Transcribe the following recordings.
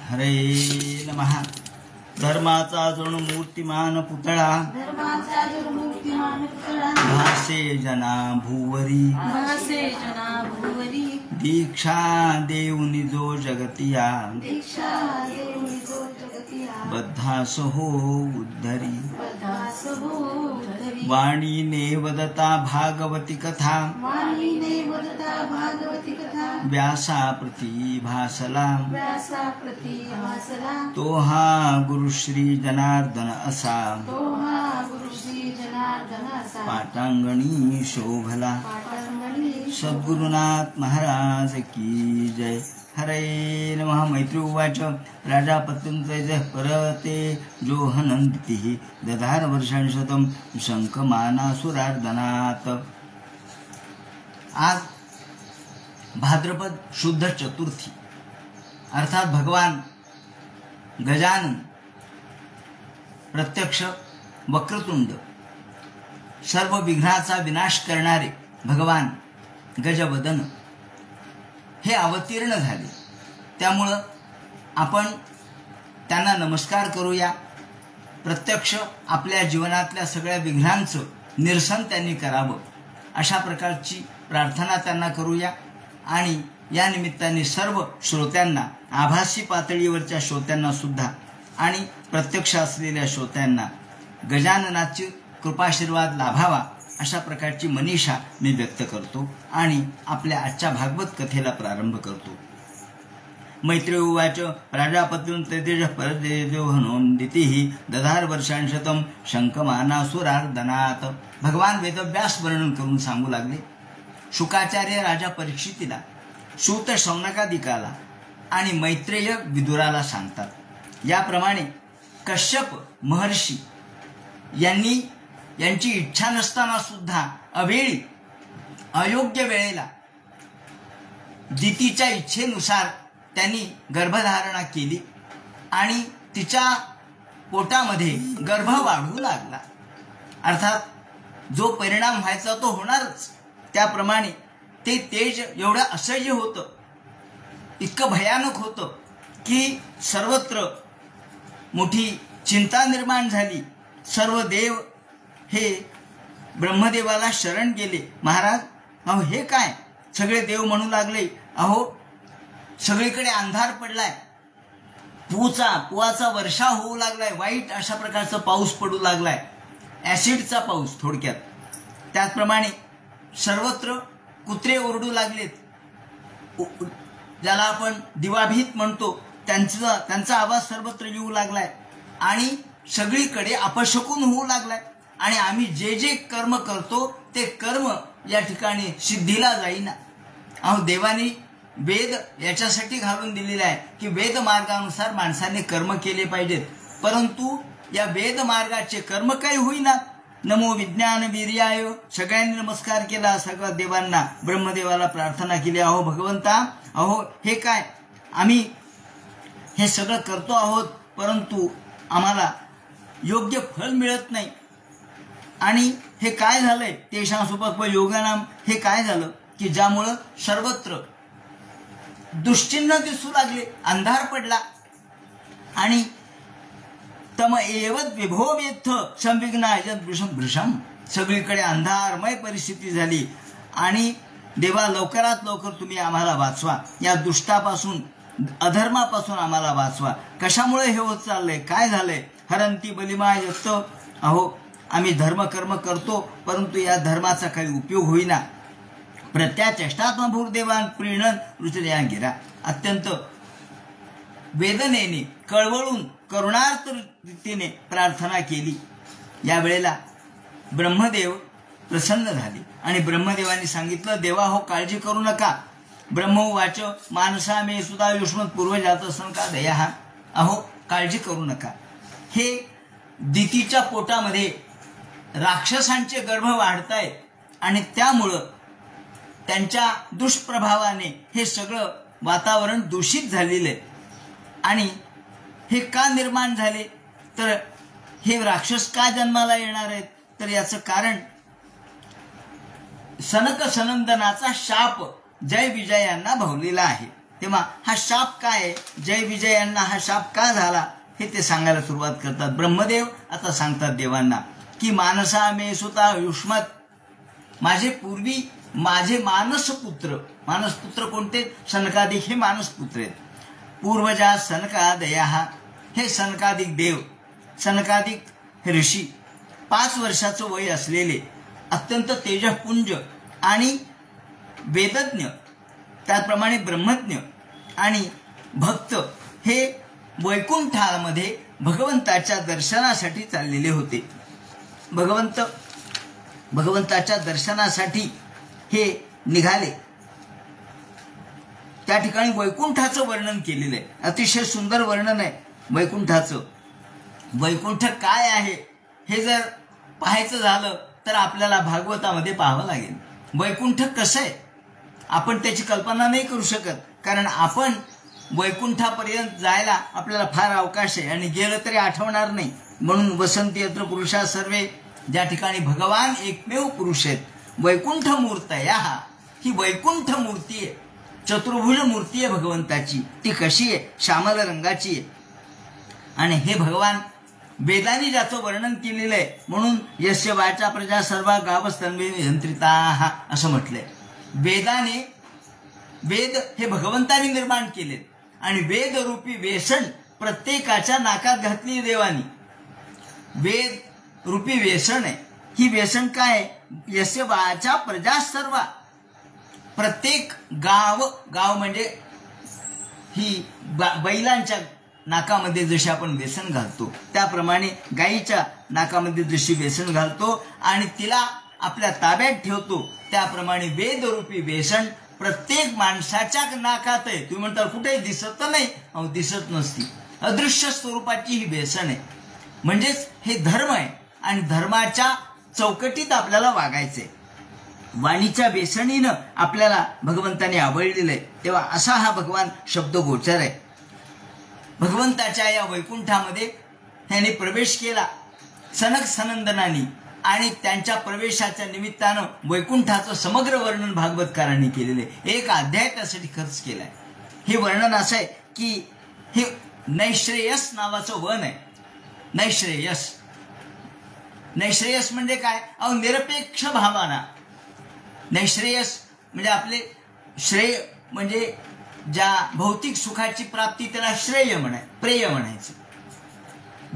हरे नमः। धर्माचा जणू मूर्तिमान पुतळा भासे जना भुवरी दीक्षा देऊनी जो जगतिया बद्धास हो उद्धरी वाणीने वदता भागवती कथा व्यासा प्रति भासला तो हा गुरुश्री जनार्दन असा पाटांगणी शोभला। सद्गुरुनाथ महाराज की जय। हरे नमः। मैत्री उवाच राजापत्यं तैजः परते जो हनन्तिः दधार वर्षांशतं शंखमानासुरार्दनात्। आज भाद्रपद शुद्ध चतुर्थी अर्थात भगवान गजानन प्रत्यक्ष वक्रतुंड सर्व विघ्नाचा विनाश करणारे भगवान गजवदन हे अवतीर्ण झाले। त्यामुळं आपण त्यांना नमस्कार करूया। प्रत्यक्ष आपल्या जीवनातल्या सगळ्या विघ्नांचं निरसन त्यांनी करावं अशा प्रकारची प्रार्थना त्यांना करूया। आणि या निमित्ताने सर्व श्रोत्यांना, आभासी पातळीवरच्या श्रोत्यांना सुद्धा आणि प्रत्यक्ष असलेल्या श्रोत्यांना गजाननाची कृपाशीर्वाद लाभावा अशा प्रकारची मनीषा मी व्यक्त करतो आणि आपल्या आजच्या भागवत कथेला प्रारंभ करतो। मैत्री उवाच प्राजापत्यं तैतेजः परदेजो हनोन्दितिः दधार वर्षांशतं शंखमानासुरार्दनात्। भगवान वेदव्यास वर्णन करून सांगू लागले। शुकाचार्य राजा परीक्षितीला, सूत शौनकादिकाला आणि मैत्रेय विदुराला सांगतात। याप्रमाणे कश्यप महर्षी यांची इच्छा नसताना सुद्धा अवेळी अयोग्य वेळेला दितीच्या इच्छेनुसार त्यांनी गर्भधारणा केली आणि तिच्या पोटामध्ये गर्भ वाढू लागला। अर्थात जो परिणाम व्हायचा तो होणारच। त्याप्रमाणे ते तेज एवढं असह्य होतं, इतकं भयानक होतं की सर्वत्र मोठी चिंता निर्माण झाली। सर्व देव हे ब्रह्मदेवाला शरण गेले। महाराज, अहो हे काय? सगळे देव म्हणू लागले, अहो सगळीकडे अंधार पडलाय, पुवाचा वर्षा होऊ लागलाय, वाईट अशा प्रकारचा पाऊस पडू लागलाय, ऍसिडचा पाऊस थोडक्यात। त्याचप्रमाणे सर्वत्र कुत्रे ओरडू लागलेत, ज्याला आपण दिवाभीत म्हणतो, त्यांचा आवाज सर्वत्र येऊ लागलाय आणि सगळीकडे अपशकुन होऊ लागलाय। आणि आम्ही जे जे कर्म करतो ते कर्म या ठिकाणी सिद्धीला जाईना। अहो देवानी वेद याच्यासाठी घालून दिलेला आहे की वेद मार्गानुसार माणसाने कर्म केले पाहिजेत, परंतु या वेद मार्गाचे कर्म काही होईना। नमो विज्ञान वीर्याय, सगळ्यांनी नमस्कार केला, सगळ्या देवांना, ब्रह्मदेवाला प्रार्थना केली, अहो भगवंता, अहो हे काय? आम्ही हे सगळं करतो आहोत परंतु आम्हाला योग्य फळ मिळत नाही। आणि हे काय झालंय? तेषां सुपक्व योगानाम, हे काय झालं की ज्यामुळं सर्वत्र दुश्चिन्ह दिसू लागले, अंधार पडला आणि तम एवत विभो वेत्थ संविघ्नाय वृषम, सगळीकडे अंधारमय परिस्थिती झाली। आणि देवा लवकरात लवकर तुम्ही आम्हाला वाचवा, या दुष्टापासून, अधर्मापासून आम्हाला वाचवा। कशामुळे हे होत चाललंय? काय झालंय? हरंती बलिमाय यत्त, अहो आम्ही धर्म कर्म करतो परंतु या धर्माचा काही उपयोग होईना। प्रत्याचेष्टात्मभूर्देवान प्रीणन रुचया गिरा, अत्यंत वेदनेने, कळवळून, करुणार्थ रीतीने प्रार्थना केली। या वेळेला ब्रह्मदेव प्रसन्न झाले आणि ब्रह्मदेवाने सांगितलं, देवा हो काळजी करू नका। ब्रह्मवाच मानसा मे सुधा युष्मत पूर्वजात का दया, अहो काळजी करू नका। हे दितीच्या पोटामध्ये राक्षसांचे गर्भ वाढतायत आणि त्यामुळं त्यांच्या दुष्प्रभावाने हे सगळं वातावरण दूषित झालेलं आहे। आणि हे का निर्माण झाले? तर हे राक्षस का जन्माला येणार आहेत? तर याचं कारण सनक सनंदनाचा शाप जय विजय यांना भवलेला आहे। तेव्हा हा शाप काय आहे, जय विजय यांना हा शाप का झाला हे ते सांगायला सुरुवात करतात. ब्रह्मदेव आता सांगतात देवांना की मानसा मे सुता युष्मत, माझे मानसपुत्र कोणते, सनकादिक हे मानसपुत्र आहेत. पूर्वजा सनकादया, हे सनकादिक देव, सनकादिक हे ऋषी 5 वर्षाचं वय असलेले अत्यंत तेजपुंज आणि वेदज्ञ, त्याचप्रमाणे ब्रह्मज्ञ आणि भक्त हे वैकुंठामध्ये भगवंताच्या दर्शनासाठी चाललेले होते. भगवंताच्या दर्शनासाठी हे निघाले. त्या ठिकाणी वैकुंठाचं वर्णन केलेलं आहे. अतिशय सुंदर वर्णन आहे वैकुंठाचं. वैकुंठ काय आहे हे जर पाहायचं झालं तर आपल्याला भागवतामध्ये पाहावं लागेल. वैकुंठ कसं आहे आपण त्याची कल्पना नाही करू शकत, कारण आपण वैकुंठापर्यंत जायला आपल्याला फार अवकाश आहे आणि गेलं तरी आठवणार नाही. म्हणून वसंती यत्र पुरुषा सर्वे, ज्या ठिकाणी भगवान एकमेव पुरुष आहेत, वैकुंठ मूर्तया, ही वैकुंठ मूर्ती आहे, चतुर्भुज मूर्ती आहे भगवंताची. ती कशी आहे, श्यामल रंगाची आहे. आणि हे भगवान वेदांनी ज्याचं वर्णन केलेलं आहे, म्हणून यस्य वाचा प्रजा सर्व गावस्तन्वे यंत्रिता असं म्हटलंय. वेद हे भगवंताने निर्माण केले आणि वेदरूपी व्यसन प्रत्येकाच्या नाकात घातली देवानी. वेद रूपी व्यसन आहे. ही व्यसन काय, यस्य वाचा प्रजा सर्व, प्रत्येक गाव म्हणजे ही बैलांच्या नाकामध्ये जशी आपण व्यसन घालतो त्याप्रमाणे गायीच्या नाकामध्ये जशी व्यसन घालतो आणि तिला आपल्या ताब्यात ठेवतो, त्याप्रमाणे वेदरूपी व्यसन प्रत्येक माणसाच्या नाकात आहे. तुम्ही म्हणता कुठे दिसत नाही, दिसत नसती, अदृश्य स्वरूपाची ही व्यसन आहे. म्हणजेच हे धर्म आहे आणि धर्माच्या चौकटीत आपल्याला वागायचंय. वाणीच्या व्यसनीनं आपल्याला भगवंताने आवडलेलं आहे. तेव्हा असा हा भगवान शब्दगोचर आहे. भगवंताच्या या वैकुंठामध्ये त्याने प्रवेश केला सनक सनंदनानी आणि त्यांच्या प्रवेशाच्या निमित्तानं वैकुंठाचं समग्र वर्णन भागवतकारांनी केलेले. एक अध्याय त्यासाठी खर्च केलाय. हे वर्णन असं आहे की हे नैश्रेयस नावाचं वन आहे. नैश्रेयस म्हणजे काय, निरपेक्ष भावना. नैश्रेयस म्हणजे आपले श्रेय, म्हणजे ज्या भौतिक सुखाची प्राप्ती त्याला प्रेय म्हणायचं.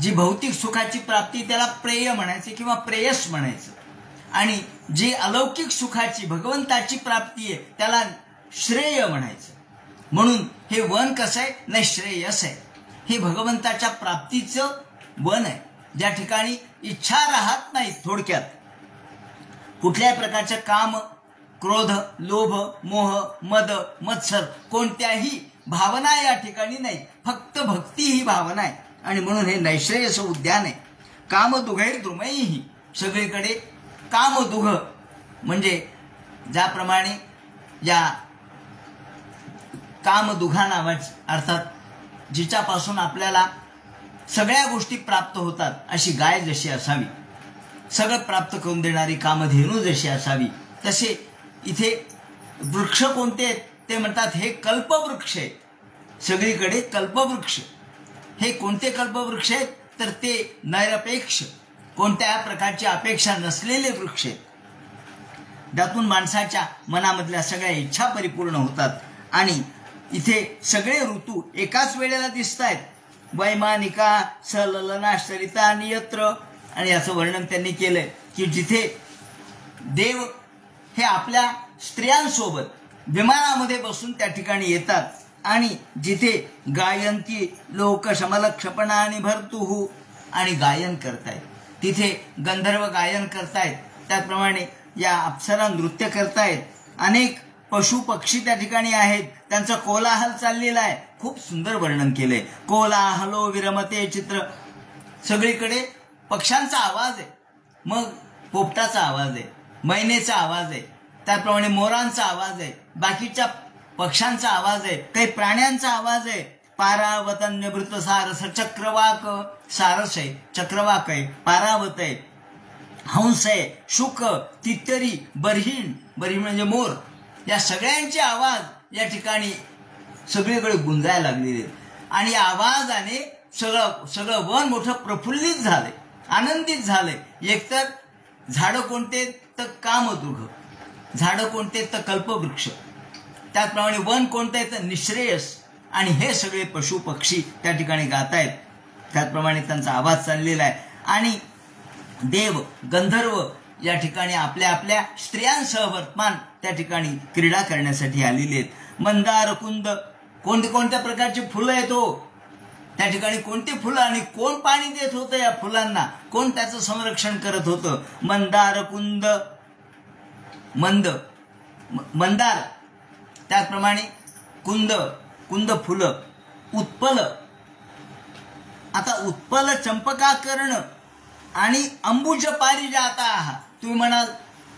जी भौतिक सुखाची प्राप्ती त्याला प्रेय म्हणायचे किंवा प्रेयस म्हणायचं. आणि जी अलौकिक सुखाची भगवंताची प्राप्ती आहे त्याला श्रेय म्हणायचं. म्हणून हे वन कसं आहे, नैश्रेयस आहे. हे भगवंताच्या प्राप्तीचं वन आहे, ज्या ठिकाणी इच्छा राहत नाही. थोडक्यात कुठल्याही प्रकारचं काम, क्रोध, लोभ, मोह, मद, मत्सर कोणत्याही भावना या ठिकाणी नाही. फक्त भक्ती ही भावना आहे. आणि म्हणून हे नैश्रेयस उद्यान आहे. कामदुघैर द्रुमैही, सगळीकडे कामदुघ म्हणजे ज्याप्रमाणे या कामदुघा नावाची, अर्थात जिच्यापासून आपल्याला सगळ्या गोष्टी प्राप्त होतात, अशी गाय जशी असावी, सगळं प्राप्त करून देणारी कामधेनू जशी असावी, तसे इथे वृक्ष कोणते आहेत ते म्हणतात हे कल्पवृक्ष आहेत. सगळीकडे कल्पवृक्ष. हे कोणते कल्पवृक्ष आहेत तर ते निरपेक्ष, कोणत्या प्रकारची अपेक्षा नसलेले वृक्ष आहेत. त्यातून माणसाच्या मनामधल्या सगळ्या इच्छा परिपूर्ण होतात. आणि इथे सगळे ऋतू एकाच वेळेला दिसत आहेत. वैमानिका सललना सरिता नियत्र. आणि याचं वर्णन त्यांनी केलंय की जिथे देव हे आपल्या स्त्रियांसोबत विमानामध्ये बसून त्या ठिकाणी येतात आणि जिथे गायंती लोक शमलक्षपणा आणि भरतुहू आणि गायन करतायत, तिथे गंधर्व गायन करतायत, त्याचप्रमाणे या अप्सरा नृत्य करतायत. अनेक पशु पक्षी त्या ठिकाणी आहेत, त्यांचा कोलाहल चाललेला आहे. खूप सुंदर वर्णन केलंय. कोलाहलो विरमते चित्र. सगळीकडे पक्ष्यांचा आवाज आहे, मग पोपटाचा आवाज आहे, मैनेचा आवाज आहे, त्याप्रमाणे मोरांचा आवाज आहे, बाकीच्या पक्ष्यांचा आवाज आहे, काही प्राण्यांचा आवाज आहे. पारावतन निवृत्त सारस, चक्रवाक सारस आहे, चक्रवाक आहे, पारावत आहे, हंस आहे, शुक, तितरी, बरहीण म्हणजे मोर, या सगळ्यांचे आवाज या ठिकाणी सगळीकडे गुंजायला लागलेले आहेत. आणि आवाजाने सगळं वन मोठं प्रफुल्लित झालंय, आनंदित झालंय. एकतर झाडं कोणते तर कामदुघ, झाडं कोणते तर कल्पवृक्ष, त्याचप्रमाणे वन कोणतं आहे तर निःश्रेयस. आणि हे सगळे पशु पक्षी त्या ठिकाणी गातायत, त्याचप्रमाणे त्यांचा आवाज चाललेला आहे. आणि देव गंधर्व या ठिकाणी आपल्या आपल्या स्त्रियांसह वर्तमान त्या ठिकाणी क्रीडा करण्यासाठी आलेले आहेत. मंदार कुंद, कोणत्या प्रकारची फुलं आहेत हो त्या ठिकाणी, कोणती फुलं आणि कोण पाणी देत होतं या फुलांना, कोण त्याचं संरक्षण करत होतं. मंदार कुंद, मंदार, त्याचप्रमाणे कुंद फुलं, उत्पल. आता उत्पल चंपकाकर्ण आणि अंबुज पारिजाता. तुम्ही म्हणाल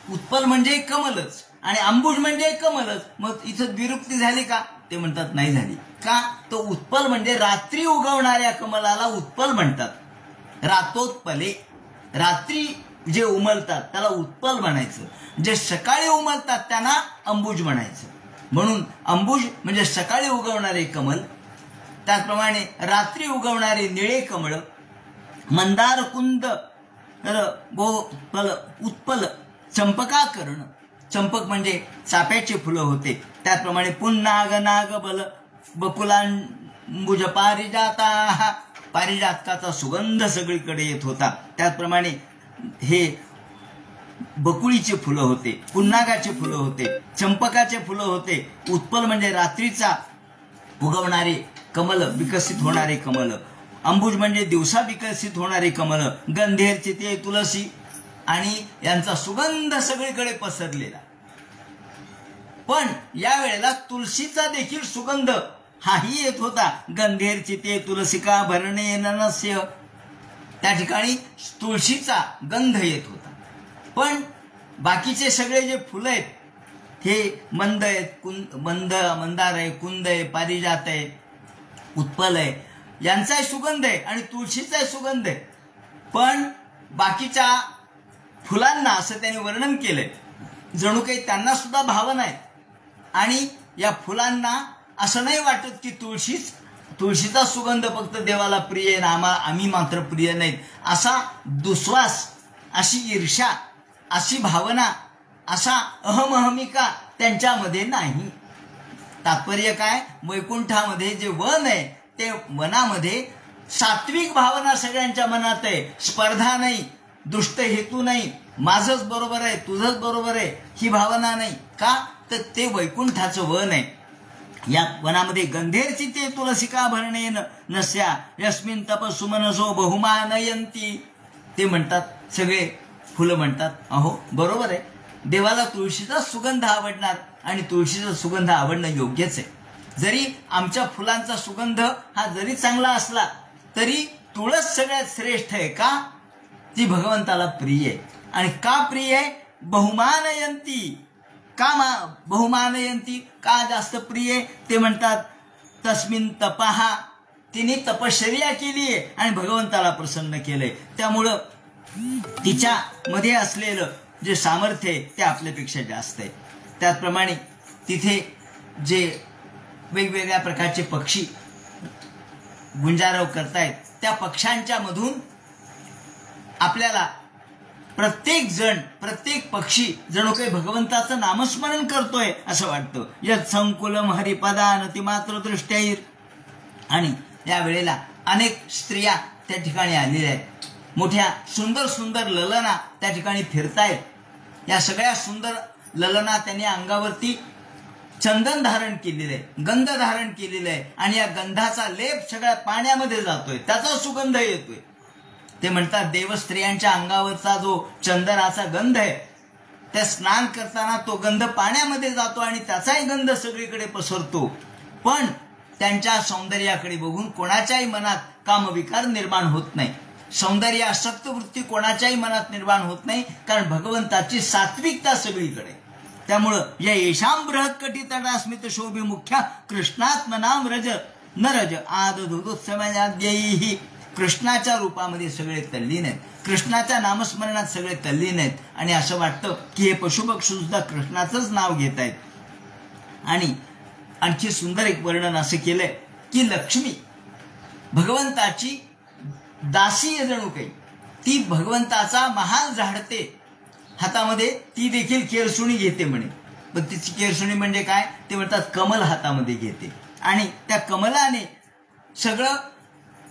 उत्पल म्हणजे कमलच आणि अंबुज म्हणजे कमलच, मग इथं द्विरुक्ती झाली का? ते म्हणतात नाही झाली. का? तो उत्पल म्हणजे रात्री उगवणाऱ्या कमलाला उत्पल म्हणतात. रातोत्पले, रात्री जे उमलतात त्याला उत्पल म्हणायचं, जे सकाळी उमलतात त्यांना अंबुज म्हणायचं. म्हणून अंबुज म्हणजे सकाळी उगवणारे कमल, त्याचप्रमाणे रात्री उगवणारे निळे कमळ. मंदार कुंद उत्पल चंपकाकर्ण, चंपक म्हणजे चाफ्याची फुलं होते. त्याचप्रमाणे पुन्नाग नाग बल बकुलांबुज पारिजाता, पारिजातकाचा सुगंध सगळीकडे येत होता. त्याचप्रमाणे हे बकुळीचे फुलं होते, पुन्नागाचे फुलं होते, चंपकाचे फुलं होते. उत्पल म्हणजे रात्रीचा उगवणारे कमल, विकसित होणारे कमल. अंबुज म्हणजे दिवसा विकसित होणारे कमल. गंधेर चिते तुलसी, आणि यांचा सुगंध सगळीकडे पसरलेला. पण यावेळेला तुळशीचा देखील सुगंध हाही येत होता. गंधेर चिते तुलसिका भरणे ननस्य, त्या ठिकाणी तुळशीचा गंध येत होता. पण बाकीचे सगळे जे फुलं आहेत हे मंद आहेत, मंदार आहे, कुंद आहे, पारिजात आहे, उत्पल आहे, यांचाही सुगंध आहे आणि तुळशीचाही सुगंध आहे. पण बाकीच्या फुलांना असं त्यांनी वर्णन केलंय जणू काही त्यांना सुद्धा भावना आहेत. आणि या फुलांना असं नाही वाटत की तुळशीचा सुगंध फक्त देवाला प्रिय आहे ना, आम्ही मात्र प्रिय नाहीत, असा दुस्वास, अशी ईर्ष्या, अशी भावना, असा अहमहमिका त्यांच्यामध्ये नाही. तात्पर्य काय? वैकुंठामध्ये जे वन आहे ते वनामध्ये सात्विक भावना सगळ्यांच्या मनात आहे. स्पर्धा नाही, दुष्ट हेतू नाही, माझंच बरोबर आहे तुझंच बरोबर आहे ही भावना नाही. का? तर ते वैकुंठाचं वन आहे. या वनामध्ये गंधेरची ते तुलसिका भरणे नस्या यस्मिन तपसुमनसो बहुमानयंती. ते म्हणतात, सगळे फुलं म्हणतात, अहो बरोबर आहे, देवाला तुळशीचा सुगंध आवडणार आणि तुळशीचा सुगंध आवडणं योग्यच आहे. जरी आमच्या फुलांचा सुगंध हा जरी चांगला असला तरी तुळस सगळ्यात श्रेष्ठ आहे. का? ती भगवंताला प्रिय आहे. आणि का प्रिय आहे? बहुमानयंती. का बहुमानयंती, का जास्त प्रिय? ते म्हणतात तस्मिन तपहा, तिने तपश्चर्या केली आहे आणि भगवंताला प्रसन्न केलंय, त्यामुळं तिच्या मध्ये असलेलं जे सामर्थ्य आहे ते आपल्यापेक्षा जास्त आहे. त्याचप्रमाणे तिथे जे वेगवेगळ्या प्रकारचे पक्षी गुंजारव करतायत त्या पक्ष्यांच्या मधून आपल्याला प्रत्येक पक्षी जणू काही भगवंताचं नामस्मरण करतोय असं वाटतं. यत् संकुलम हरिपदानती मात्र दृष्ट्याईर. आणि या वेळेला अनेक स्त्रिया त्या ठिकाणी आलेल्या आहेत. मोठ्या सुंदर सुंदर ललना त्या ठिकाणी फिरतायत. या सगळ्या सुंदर ललना त्यांनी अंगावरती चंदन धारण केलेलं आहे, गंध धारण केलेलं आहे आणि या गंधाचा लेप सगळ्या पाण्यामध्ये जातोय, त्याचा सुगंध येतोय. ते म्हणतात देवस्त्रियांच्या अंगावरचा जो चंदनाचा गंध आहे त्या स्नान करताना तो गंध पाण्यामध्ये जातो आणि त्याचाही गंध सगळीकडे पसरतो. पण त्यांच्या सौंदर्याकडे बघून कोणाच्याही मनात कामविकार निर्माण होत नाही. सौंदर्य आसक्त वृत्ती कोणाच्याही मनात निर्माण होत नाही, कारण भगवंताची सात्विकता सगळीकडे. त्यामुळं या येशाम बृहत कटितटास्मित शोभी मुख्या कृष्णात्मनाम रज न रज आदधुदुत्समयाद्यैहि. कृष्णाच्या रूपामध्ये सगळे तल्लीन आहेत, कृष्णाच्या नामस्मरणात सगळे तल्लीन आहेत. आणि असं वाटतं की हे पशुपक्षी सुद्धा कृष्णाचंच नाव घेत आहेत. आणि आणखी सुंदर एक वर्णन असं केलंय की लक्ष्मी भगवंताची दासी आहे जणू काही, ती भगवंताचा महाल झाडते हातामध्ये, ती देखील केरसुणी घेते म्हणे. पण तिची केरसुणी म्हणजे काय ते म्हणतात कमल हातामध्ये घेते आणि त्या कमलाने सगळं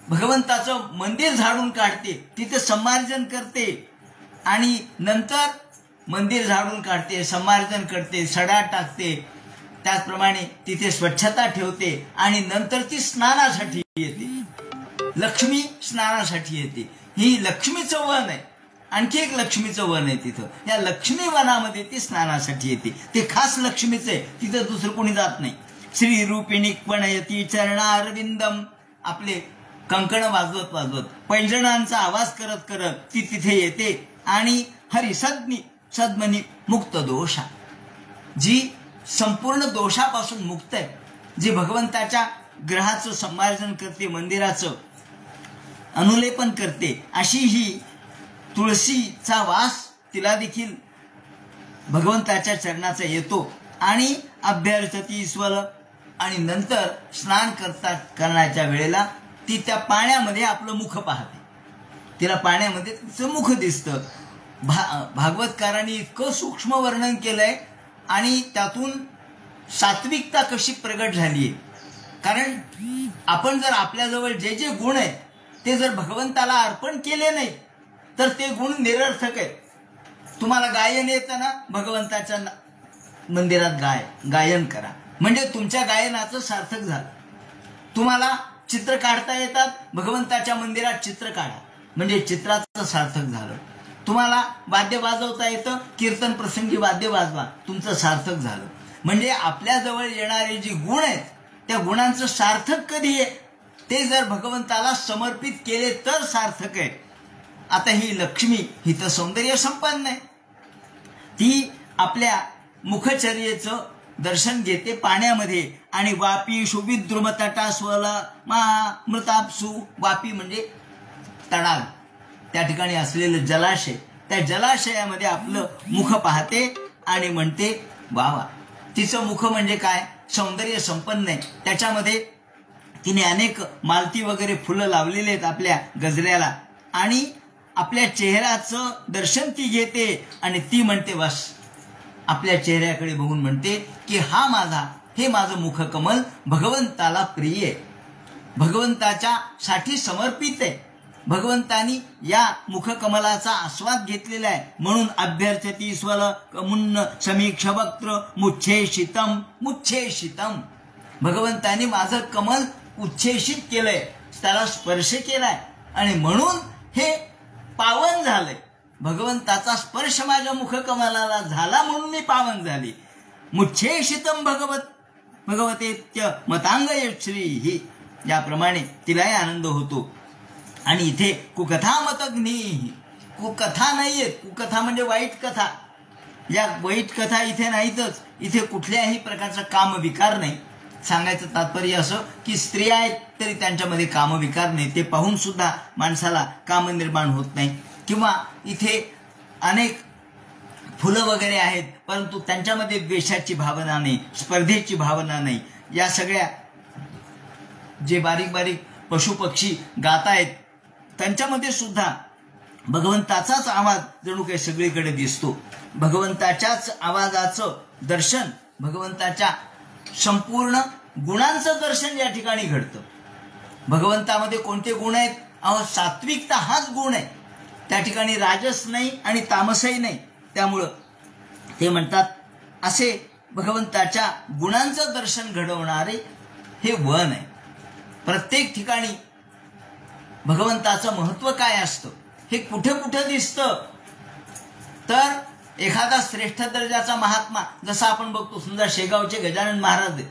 भगवंताचं मंदिर झाडून काढते, तिथे संमार्जन करते आणि नंतर मंदिर झाडून काढते, संमार्जन करते, सडा टाकते, त्याचप्रमाणे तिथे स्वच्छता ठेवते आणि नंतर ती स्नानासाठी येते. लक्ष्मी स्नानासाठी येते. ही लक्ष्मीचं वन आहे. आणखी एक लक्ष्मीचं वन आहे तिथं. या लक्ष्मी वनामध्ये ती स्नानासाठी येते. ते खास लक्ष्मीचं आहे, तिथं दुसरं कोणी जात नाही. श्री रूपिणी क्वणयती चरणारविंदम, आपले कंकण वाजवत वाजवत पैंजणांचा आवाज करत करत ती तिथे येते आणि हरी सद्मनी मुक्त दोषा, जी संपूर्ण दोषापासून मुक्त आहे, जी भगवंताच्या ग्रहाचं संमार्जन करते, मंदिराचं अनुलेपन करते, अशी ही तुळशीचा वास तिला देखील भगवंताच्या चरणाचा येतो. आणि अभ्यर्थती स्वर, आणि नंतर स्नान करण्याच्या वेळेला ती त्या पाण्यामध्ये आपलं मुख पाहते. तिला पाण्यामध्ये तिचं मुख दिसतं. भागवतकारांनी इतकं सूक्ष्म वर्णन केलंय आणि त्यातून सात्विकता कशी प्रगट झालीये. कारण आपण जर आपल्याजवळ जे जे गुण आहेत ते जर भगवंताला अर्पण केले नाही तर ते गुण निरर्थक आहेत. तुम्हाला गायन येतं ना, भगवंताच्या मंदिरात गायन करा म्हणजे तुमच्या गायनाचं सार्थक झालं. तुम्हाला चित्र काढता येतात, भगवंताच्या मंदिरात चित्र काढा म्हणजे चित्राचं सार्थक झालं. तुम्हाला वाद्य वाजवता येतं, कीर्तन प्रसंगी वाद्य वाजवा, तुमचं सार्थक झालं. म्हणजे आपल्याजवळ येणारे जे गुण आहेत त्या गुणांचं सार्थक कधी आहे, ते जर भगवंताला समर्पित केले तर सार्थक आहे. आता ही लक्ष्मी ही तर सौंदर्य संपन्न आहे. ती आपल्या मुखचर्येचं दर्शन घेते पाण्यामध्ये आणि वापी शुभिद्रुम तटा स्वला मृतापसू, वापी म्हणजे तडाग, त्या ठिकाणी असलेलं जलाशय, त्या जलाशयामध्ये आपलं मुख पाहते आणि म्हणते वा वा. तिचं मुख म्हणजे काय, सौंदर्य संपन्न आहे. त्याच्यामध्ये तिने अनेक मालती वगैरे फुलं लावलेले आहेत आपल्या गजऱ्याला आणि आपल्या चेहऱ्याचं दर्शन ती घेते आणि ती म्हणते बस, आपल्या चेहऱ्याकडे बघून म्हणते की हे माझं मुखकमल भगवंताला प्रिय आहे, भगवंताच्या साठी समर्पित आहे. भगवंतानी या मुखकमलाचा आस्वाद घेतलेला आहे म्हणून अभ्यर्थती स्वर मुन्न समीक्ष वक्त्र मुच्छेषितम मुच्छेषितम, भगवंतानी माझं कमल उच्छेषित केलंय, त्याला स्पर्श केलाय आणि म्हणून हे पावन झालंय. भगवंताचा स्पर्श माझ्या मुखकमलाला झाला म्हणून मी पावन झाली. मुच्छेषितम भगवतेत्य मतांगय श्री, ही याप्रमाणे तिलाही आनंद होतो. आणि इथे कुकथा मतग्नी, कुकथा नाहीये, कुकथा म्हणजे वाईट कथा. या वाईट कथा इथे नाहीतच. इथे कुठल्याही प्रकारचा कामविकार नाही. सांगायचं तात्पर्य असं की स्त्रिया आहेत तरी त्यांच्यामध्ये कामविकार नाही, ते पाहून सुद्धा माणसाला काम निर्माण होत नाही. किंवा इथे अनेक फुलं वगैरे आहेत परंतु त्यांच्यामध्ये द्वेषाची भावना नाही, स्पर्धेची भावना नाही. या सगळ्या जे बारीक बारीक पशुपक्षी गात आहेत त्यांच्यामध्ये सुद्धा भगवंताचाच आवाज जणू काही सगळीकडे दिसतो. भगवंताच्याच आवाजाचं दर्शन, भगवंताच्या संपूर्ण गुणांचं दर्शन या ठिकाणी घडतं. भगवंतामध्ये कोणते गुण आहेत, सात्विकता हाच गुण आहे. त्या ठिकाणी राजस नाही आणि तामसही नाही. त्यामुळं ते म्हणतात असे भगवंताच्या गुणांचं दर्शन घडवणारे हे वन आहे. प्रत्येक ठिकाणी भगवंताचं महत्व काय असतं हे कुठे कुठे दिसतं. तर एखादा श्रेष्ठ दर्जाचा महात्मा, जसा आपण बघतो समजा शेगावचे गजानन महाराज आहेत.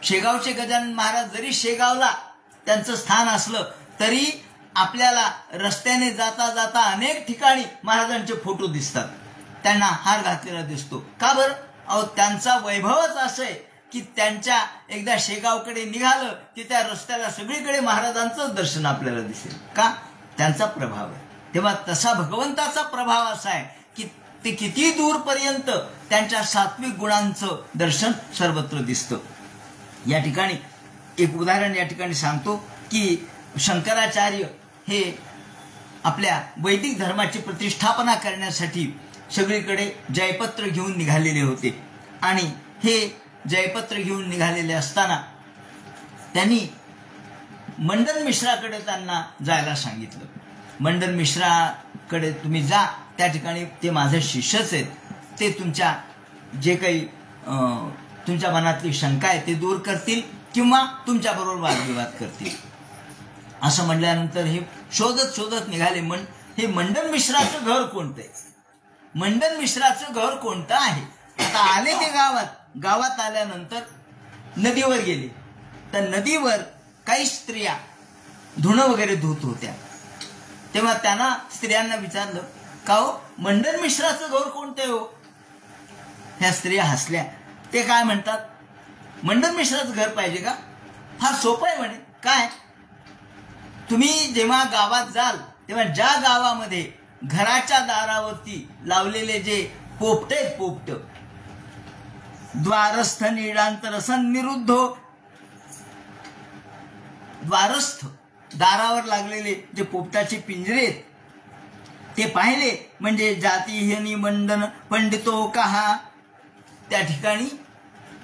शेगावचे गजानन महाराज जरी शेगावला त्यांचं स्थान असलं तरी आपल्याला रस्त्याने जाता जाता अनेक ठिकाणी महाराजांचे फोटो दिसतात, त्यांना हार घातलेला दिसतो. का बरं? त्यांचा वैभवच असं आहे की त्यांच्या एकदा शेगावकडे निघालं की त्या रस्त्याला सगळीकडे महाराजांचंच दर्शन आपल्याला दिसेल. का? त्यांचा प्रभाव आहे. तेव्हा तसा भगवंताचा प्रभाव असा आहे की ते किती दूरपर्यंत त्यांच्या सात्विक गुणांचं दर्शन सर्वत्र दिसतं. या ठिकाणी एक उदाहरण या ठिकाणी सांगतो की शंकराचार्य हे आपल्या वैदिक धर्माची प्रतिष्ठापना करण्यासाठी सगळीकडे जयपत्र घेऊन निघालेले होते आणि हे जयपत्र घेऊन निघालेले असताना त्यांनी मंडन मिश्राकडे त्यांना जायला सांगितलं. मंडन मिश्राकडे तुम्ही जा, त्या ठिकाणी ते माझे शिष्यच आहेत, ते तुमच्या जे काही तुमच्या मनातली शंका आहे ते दूर करतील किंवा तुमच्याबरोबर वादविवाद करतील. असं म्हटल्यानंतर हे शोधत शोधत निघाले. हे मंडन मिश्राचं घर कोणतं आहे, मंडन मिश्राचं घर कोणतं आहे. आता आले ते गावात आल्यानंतर नदीवर गेले, तर नदीवर काही स्त्रिया धुणं वगैरे धुत होत्या. तेव्हा त्यांना स्त्रियांना विचारलं, का हो मंडन मिश्राचं घर कोणतं आहे हो. ह्या स्त्रिया हसल्या. ते काय म्हणतात, मंडन मिश्राचं घर पाहिजे का, फार सोपं आहे म्हणे. काय, तुम्ही जेव्हा गावात जाल तेव्हा ज्या गावामध्ये घराच्या दारावरती लावलेले जे पोपट आहेत, पोपट, द्वारस्थ नीडांतर सन्निरुद्धो, द्वारस्थ दारावर लागलेले जे पोपटाचे पिंजरे आहेत ते पाहिले म्हणजे जातीहीनी मंडन पंडितो कहा. त्या ठिकाणी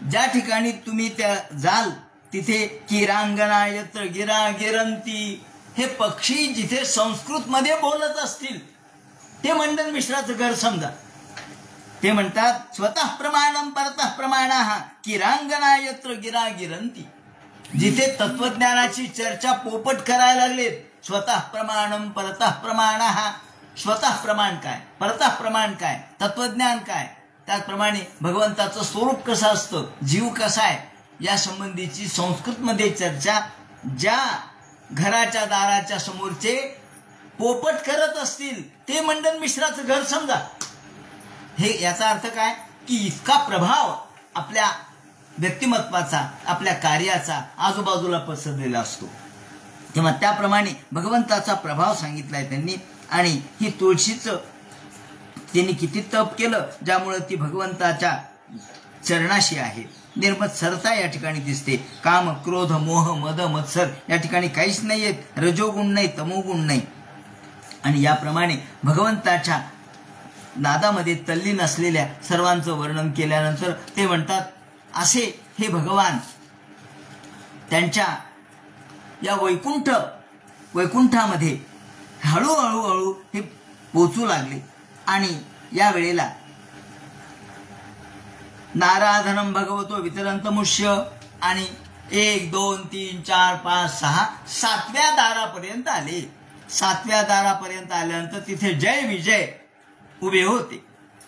ज्या ठिकाणी तुम्ही त्या जाल तिथे किरांगना यत्र गिरा गिरंती, हे पक्षी जिथे संस्कृत मध्ये बोलत असतील ते मंडन मिश्राचं घर समजा. ते म्हणतात स्वतः प्रमाणम परतः प्रमाणः किरांगना यत्र गिरा गिरंती. जिथे तत्वज्ञानाची चर्चा पोपट करायला लागलेत, स्वतः प्रमाणम परतः प्रमाणः, स्वतः प्रमाण काय, परतः प्रमाण काय, तत्वज्ञान काय, त्याचप्रमाणे भगवंताचं स्वरूप कसं असतं, जीव कसा आहे, या संबंधीची संस्कृतमध्ये चर्चा ज्या घराच्या दाराच्या समोरचे पोपट करत असतील ते मंडन मिश्राचं घर समजा. हे याचा अर्थ काय की इतका प्रभाव आपल्या व्यक्तिमत्वाचा, आपल्या कार्याचा आजूबाजूला पसरलेला असतो. तेव्हा त्याप्रमाणे भगवंताचा प्रभाव सांगितलाय त्यांनी. आणि ही तुळशीचं त्यांनी किती तप केलं ज्यामुळे ती भगवंताच्या चरणाशी आहे. निर्मत्सरता या ठिकाणी दिसते. काम क्रोध मोह मद मत्सर या ठिकाणी काहीच नाही आहेत, रजोगुण नाही, तमोगुण नाही. आणि याप्रमाणे भगवंताच्या नादामध्ये तल्लीन असलेल्या सर्वांचं वर्णन केल्यानंतर ते म्हणतात, असे हे भगवान त्यांच्या या वैकुंठामध्ये हळूहळू हे पोचू लागले. आणि या वेळेला नाराधनम भगवतो वितरंत मुष्य आणि 1 2 3 4 5 6 7व्या दारापर्यंत आले. 7व्या दारापर्यंत आल्यानंतर तिथे जय विजय उभे होते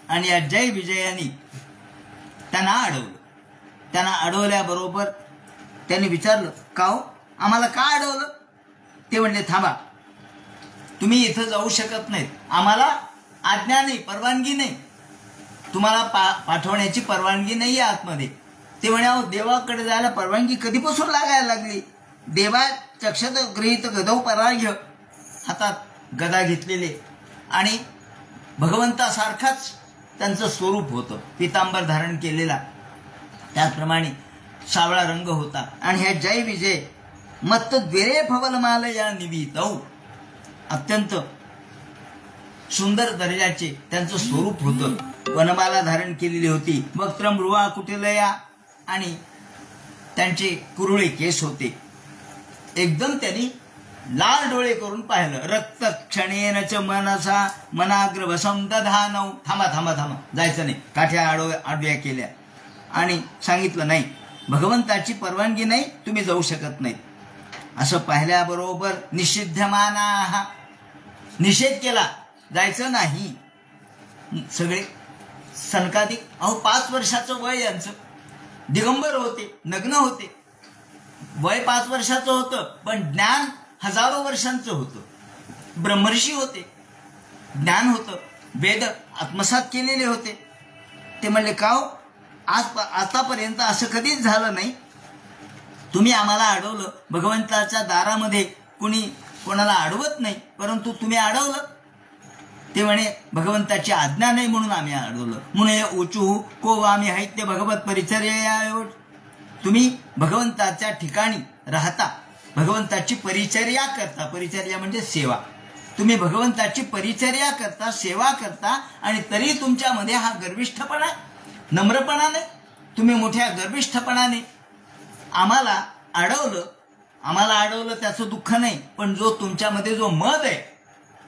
आणि या जय विजयाने त्यांना अडवलं. त्यांना अडवल्याबरोबर त्यांनी विचारलं, का हो आम्हाला का अडवलं. ते म्हणले, थांबा, तुम्ही इथं जाऊ शकत नाहीत, आम्हाला आज्ञा नाही, परवानगी नाही, तुम्हाला पाठवण्याची परवानगी नाही आहे आतमध्ये. ते म्हणे, अहो देवाकडे जायला परवानगी कधीपासून लागायला लागली. देवा चक्षत गृहीत गदौ परार्घ्य, हातात गदा घेतलेले आणि भगवंतासारखाच त्यांचं स्वरूप होतं, पितांबर धारण केलेला, त्याचप्रमाणे सावळा रंग होता. आणि ह्या जय विजय मत्त द्वेरे फवलमाल या निवितौ, अत्यंत सुंदर दर्जाचे त्यांचं स्वरूप होतं. वनमाला धारण केलेली होती, वक्त्र मृवा कुटिलया, आणि त्यांचे कुरुळे केस होते. एकदम त्यांनी लाल डोळे करून पाहिलं. रक्त क्षणेन च मनसा मनाग्र वसम दधानौ, थांबा थांबा थांबा, जायचं नाही. काठ्या आडव्या केल्या आणि सांगितलं, नाही, भगवंताची परवानगी नाही, तुम्ही जाऊ शकत नाही. असं पाहिल्याबरोबर निषिद्धमाना, निषेध केला, जायचं नाही. सगळे सनकादिक, अहो 5 वर्षाचं वय यांचं, दिगंबर होते, नग्न होते, वय 5 वर्षाचं होतं, पण ज्ञान हजारो वर्षांचं होतं. ब्रह्मर्षी होते, ज्ञान होतं, वेद आत्मसात केलेले होते. ते म्हणले, का हो आतापर्यंत असं कधीच झालं नाही, तुम्ही आम्हाला अडवलं. भगवंताच्या दारामध्ये कुणी कोणाला अडवत नाही, परंतु तुम्ही अडवलं. ते म्हणे, भगवंताची आज्ञा नाही म्हणून आम्ही अडवलं. म्हणून उचू को आम्ही हैत्य भगवत परिचर्या, तुम्ही भगवंताच्या ठिकाणी राहता, भगवंताची परिचर्या करता, परिचर्या म्हणजे सेवा, तुम्ही भगवंताची परिचर्या करता, सेवा करता, आणि तरी तुमच्यामध्ये हा गर्विष्ठपणा, नम्रपणा नाही, तुम्ही मोठ्या गर्विष्ठपणाने आम्हाला अडवलं त्याचं दुःख नाही, पण जो तुमच्यामध्ये जो मद आहे,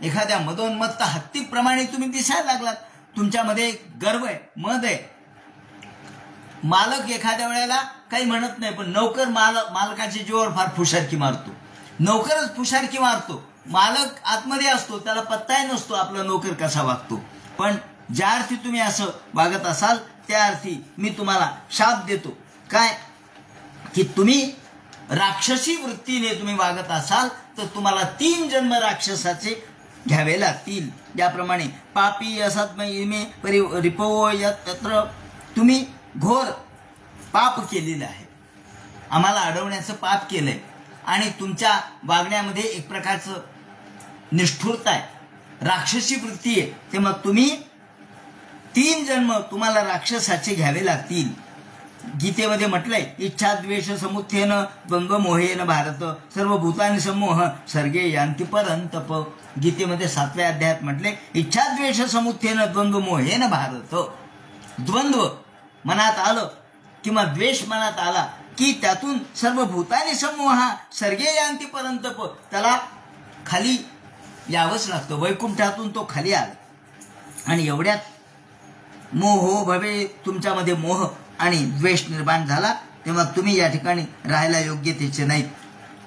एखाद्या मदोन्मत्त हत्तीप्रमाणे तुम्ही दिसायला लागलात, तुमच्यामध्ये गर्व आहे, मद आहे. मालक एखाद्या वेळेला काही म्हणत नाही, पण नौकर मालकाच्या जीवावर फार फुशारकी मारतो, नौकरच फुशारकी मारतो, मालक आतमध्ये असतो, त्याला पत्ताही नसतो आपला नौकर कसा वागतो. पण ज्या अर्थी तुम्ही असं वागत असाल त्या अर्थी मी तुम्हाला शाप देतो, काय की तुम्ही राक्षसी वृत्तीने तुम्ही वागत असाल तर तुम्हाला 3 जन्म राक्षसाचे घ्यावे लागतील. ज्याप्रमाणे पापी असत्मयिमे रिपवो यत्र, तुम्ही घोर पाप केलेलं आहे, आम्हाला अडवण्याचं पाप केलंय, आणि तुमच्या वागण्यामध्ये एक प्रकारचं निष्ठुरता आहे, राक्षसी वृत्ती आहे, तेव्हा तुम्ही 3 जन्म तुम्हाला राक्षसाचे घ्यावे लागतील. गीतेमध्ये म्हटलंय इच्छा द्वेष समुत्थेन द्वंद्व मोहेन भारत सर्व भूतानि समूह सर्गे यांती परंतप. गीतेमध्ये 7व्या अध्यायात म्हटले इच्छा द्वेष समुत्थेन द्वंद्व मोहेन भारत. द्वंद्व मनात आलं किंवा द्वेष मनात आला की त्यातून सर्व भूतानि समूह सर्गे यांती परंतप, त्याला खाली यावंच लागतं, वैकुंठातून तो खाली आला. आणि एवढ्यात मोहो भवे, तुमच्यामध्ये मोह आणि द्वेष निर्माण झाला, तेव्हा तुम्ही या ठिकाणी राहायला योग्यतेचे नाही,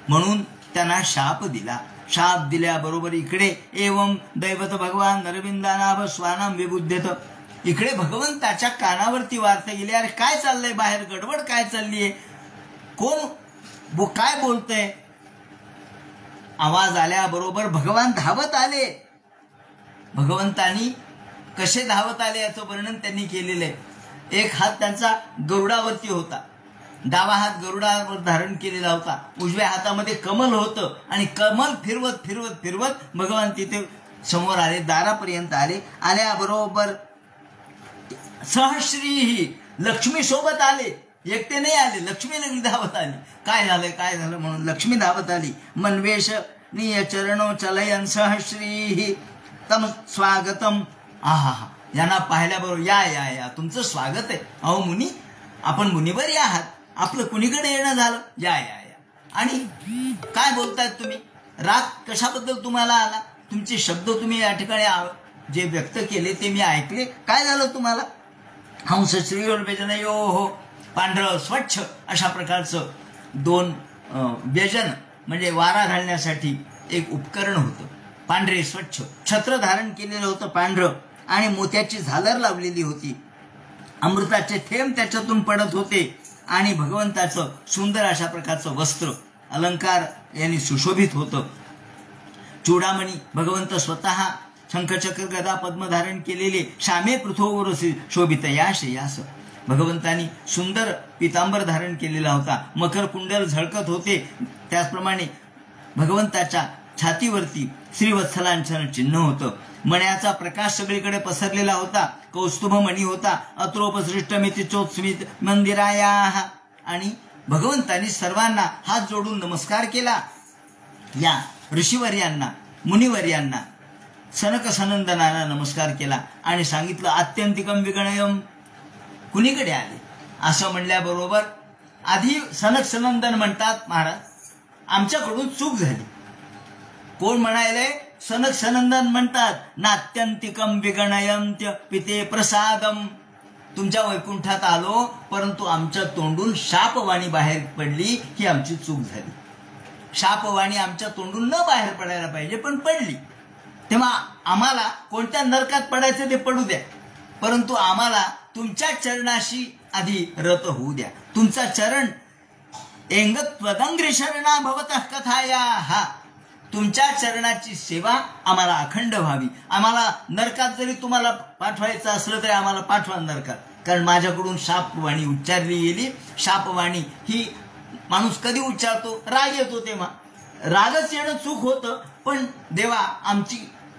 म्हणून त्यांना शाप दिला. शाप दिल्याबरोबर इकडे एवं दैवत भगवान नरविंदानाभ स्वानाम विबुध्यत, इकडे भगवंताच्या कानावरती वार्ता गेली, अरे काय चाललंय बाहेर, गडबड काय चाललीये, कोण काय बोलतंय. आवाज आल्याबरोबर भगवान धावत आले. भगवंतानी कसे धावत आले याचं वर्णन त्यांनी केलेलं आहे. एक हात त्यांचा गरुडावरती होता, डावा हात गरुडावर धारण केलेला होता, उजव्या हातामध्ये कमल होतं, आणि कमल फिरवत फिरवत फिरवत भगवान तिथे समोर आले, दारापर्यंत आले. आल्याबरोबर सहश्री लक्ष्मी सोबत आले, एकटे नाही आले, लक्ष्मी लगेच धावत आली. काय झालं म्हणून लक्ष्मी धावत आली. मनवेश निय चरणो चलयन सहश्री तम स्वागतम. आहा, यांना पाहिल्याबरोबर या या या तुमचं स्वागत आहे. अहो मुनी, आपण मुनीवर आहात, आपलं कुणीकडे येणं झालं, या या या. आणि काय बोलतायत तुम्ही, राग कशाबद्दल तुम्हाला आला, तुमचे शब्द तुम्ही या ठिकाणी जे व्यक्त केले ते मी ऐकले, काय झालं तुम्हाला. हंस श्रीवर व्यजनयो हो, पांढरं स्वच्छ अशा प्रकारचं 2 व्यजन म्हणजे वारा घालण्यासाठी एक उपकरण होतं, पांढरे स्वच्छ छत्र धारण केलेलं होतं पांढरं, आणि मोत्याची झालर लावलेली होती, अमृताचे थेंब त्याच्यातून पडत होते, आणि भगवंताचं सुंदर अशा प्रकारचं वस्त्र अलंकार यांनी सुशोभित होतं. चूडामणी भगवंत स्वतः शंखचक्र गदा पद्म धारण केलेले श्यामे पृथ्वीवर शोभित यास. भगवंतानी सुंदर पितांबर धारण केलेला होता, मकर कुंडल झळकत होते. त्याचप्रमाणे भगवंताच्या छातीवरती श्रीवत्सलांचं चिन्ह होतं. मण्याचा प्रकाश सगळीकडे पसरलेला होता, कौस्तुभ मणी होता, अत्रोपसृष्टमिति चोत्स्मित मंदिराया. आणि भगवंतांनी सर्वांना हात जोडून नमस्कार केला. या ऋषीवर्यांना, मुनिवर्यांना, सनक सनंदनांना नमस्कार केला आणि सांगितलं आत्यंतिकम विगणयम, कुणीकडे आले असं म्हणल्याबरोबर आधी सनक सनंदन म्हणतात, महाराज आमच्याकडून चूक झाली. कोण म्हणायले, सनक सनंदन म्हणतात, नात्यंतिकम विगणयंत्य पिते प्रसादम, तुमच्या वैकुंठात आलो परंतु आमच्या तोंडून शापवाणी बाहेर पडली, ही आमची चूक झाली. शापवाणी आमच्या तोंडून न बाहेर पडायला पाहिजे पण पडली, तेव्हा आम्हाला कोणत्या नरकात पडायचं ते पडू द्या, परंतु आम्हाला तुमच्या चरणाशी आधी रत होऊ द्या. तुमचा चरण एंगत्वदंग्री शरणा भवतः कथाया, हा तुमच्या चरणाची सेवा आम्हाला अखंड व्हावी. आम्हाला नरकात जरी तुम्हाला पाठवायचं असलं तरी आम्हाला पाठवा नरकात, कारण माझ्याकडून शापवाणी उच्चारली गेली. शापवाणी ही माणूस कधी उच्चारतो, राग येतो तेव्हा, रागच येणं चूक होतं, पण देवा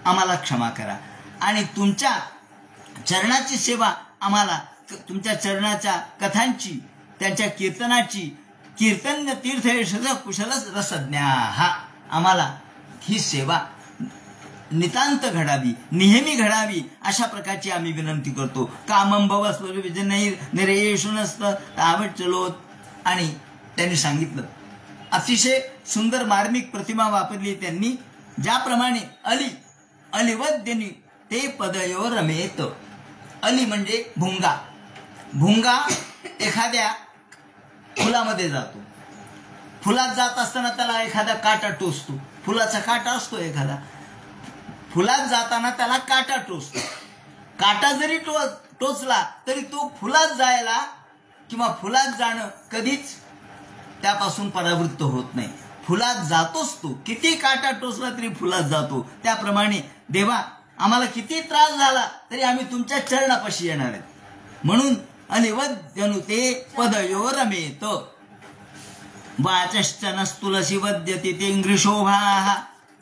आम्हाला क्षमा करा आणि तुमच्या चरणाची सेवा आम्हाला, तुमच्या चरणाच्या कथांची त्यांच्या कीर्तनाची कीर्तन तीर्थयशस कुशल रसज्ञा हा आम्हाला ही सेवा नितांत घडावी, नेहमी घडावी अशा प्रकारची आम्ही विनंती करतो. कामं भव स्वविजनैर निरेषु नस्त तावत चलोत. आणि त्यांनी सांगितलं, अतिशय सुंदर मार्मिक प्रतिमा वापरली त्यांनी. ज्याप्रमाणे अलिवद्यनी ते पदयो रमेत. अली म्हणजे भुंगा. भुंगा एखाद्या फुलामध्ये जातो. फुलात जात असताना त्याला एखादा काटा टोचतो. फुलाचा काटा असतो एखादा. फुलात जाताना त्याला काटा टोचतो. काटा जरी टोचला तरी तो फुलात जायला किंवा फुलात जाणं कधीच त्यापासून परावृत्त होत नाही. फुलात जातोच तो. किती काटा टोचला तरी फुलात जातो. त्याप्रमाणे देवा आम्हाला किती त्रास झाला तरी आम्ही तुमच्या चरणापाशी येणार आहेत. म्हणून अलिवद्यनु ते पदयो रमेत. वाचश्च नस्तुलसी वद्यते ते इंग्रिशोभा.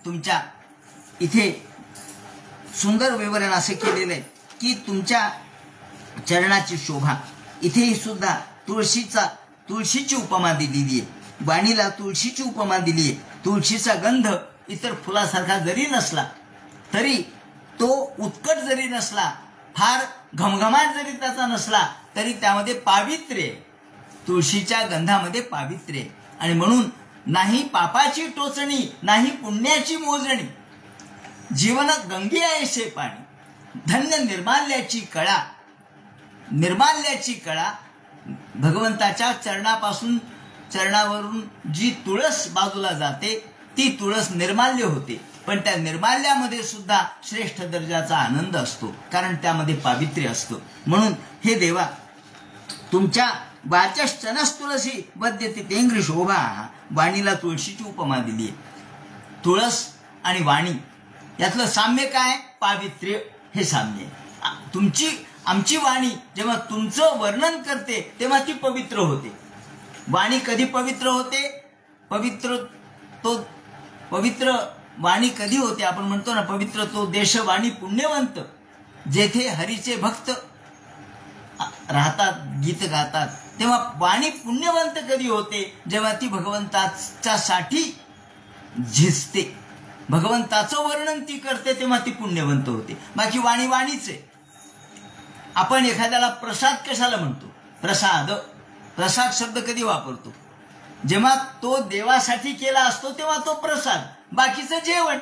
तुमच्या इथे सुंदर विवरण असे केलेलं आहे की तुमच्या चरणाची शोभा. इथेही सुद्धा तुळशीची उपमा दिलेली आहे. वाणीला तुळशीची उपमा दिली आहे. तुळशीचा गंध इतर फुलासारखा जरी नसला तरी तो उत्कट जरी नसला, फार घमघमाट जरी त्याचा नसला तरी त्यामध्ये पावित्र्य. तुळशीच्या गंधामध्ये पावित्र्य. आणि म्हणून नाही पापाची टोचणी, नाही पुण्याची मोजणी. जीवन गंगे ऐसे पाणी. धन्य निर्माल्याची कळा. निर्माल्याची कळा भगवंताच्या चरणावरून जी तुळस बाजूला जाते ती तुळस निर्माल्य होते. पण त्या निर्माल्यामध्ये सुद्धा श्रेष्ठ दर्जाचा आनंद असतो, कारण त्यामध्ये पावित्र्य असतं. म्हणून हे देवा तुमच्या वाचश्चनस तुळसी वद्यते तेंग्री शोभा. वाणीला तुळशीची उपमा दिली आहे. तुळस आणि वाणी यातलं साम्य काय? पावित्र्य हे साम्य. आमची वाणी जेव्हा तुमचं वर्णन करते तेव्हा ती पवित्र होते. वाणी कधी पवित्र होते? पवित्र वाणी कधी होते? आपण म्हणतो ना, पवित्र तो देश वाणी पुण्यवंत, जेथे हरीचे भक्त राहतात, गीत गातात. तेव्हा वाणी पुण्यवंत कधी होते? जेव्हा ती भगवंताच्या साठी झिजते, भगवंताचं वर्णन ती करते, तेव्हा ती पुण्यवंत होते. बाकी वाणी वाणीच आहे. आपण एखाद्याला प्रसाद कशाला म्हणतो? प्रसाद शब्द कधी वापरतो? जेव्हा तो देवासाठी केला असतो तेव्हा तो प्रसाद. बाकीचं जेवण,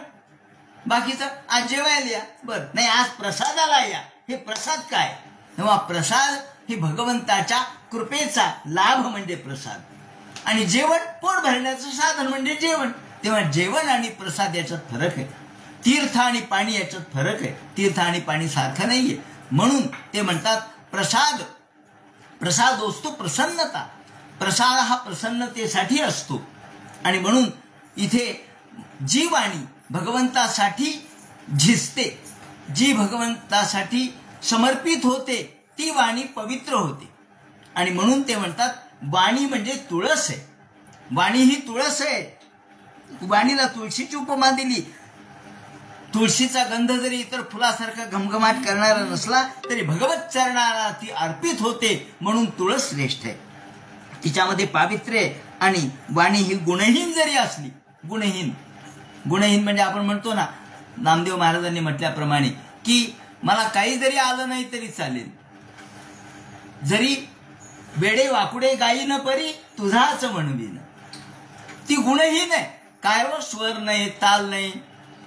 बाकीचं आज जेवायला या, बरं नाही आज प्रसादाला या, हे प्रसाद काय? तेव्हा प्रसाद ही भगवंताच्या कृपेचा लाभ म्हणजे प्रसाद. आणि जेवण पोट भरण्याचं साधन म्हणजे जेवण. तेव्हा जेवण आणि प्रसाद याच्यात फरक आहे. तीर्थ आणि पाणी याच्यात फरक आहे. तीर्थ आणि पाणी सारखं नाहीये. म्हणून ते म्हणतात प्रसाद असतो प्रसन्नता. प्रसाद हा प्रसन्नतेसाठी असतो. आणि म्हणून इथे जी वाणी भगवंतासाठी झिजते, जी भगवंतासाठी समर्पित होते, ती वाणी पवित्र होते. आणि म्हणून ते म्हणतात वाणी म्हणजे तुळस आहे. वाणी ही तुळस आहे. वाणीला तुळशीची उपमा दिली. तुळशीचा गंध जरी इतर फुलासारखा घमघमाट करणारा नसला तरी भगवत चरणाला ती अर्पित होते. म्हणून तुळस श्रेष्ठ आहे. तिच्यामध्ये पावित्र्य आहे. आणि वाणी ही गुणहीन जरी असली, गुणहीन म्हणजे आपण म्हणतो ना, नामदेव महाराजांनी म्हटल्याप्रमाणे की मला काही जरी आलं नाही तरी चालेल, जरी वेडे वाकुडे गायीन परी तुझाच म्हणवीन. ती गुणहीन आहे. काय व स्वर नाही, ताल नाही,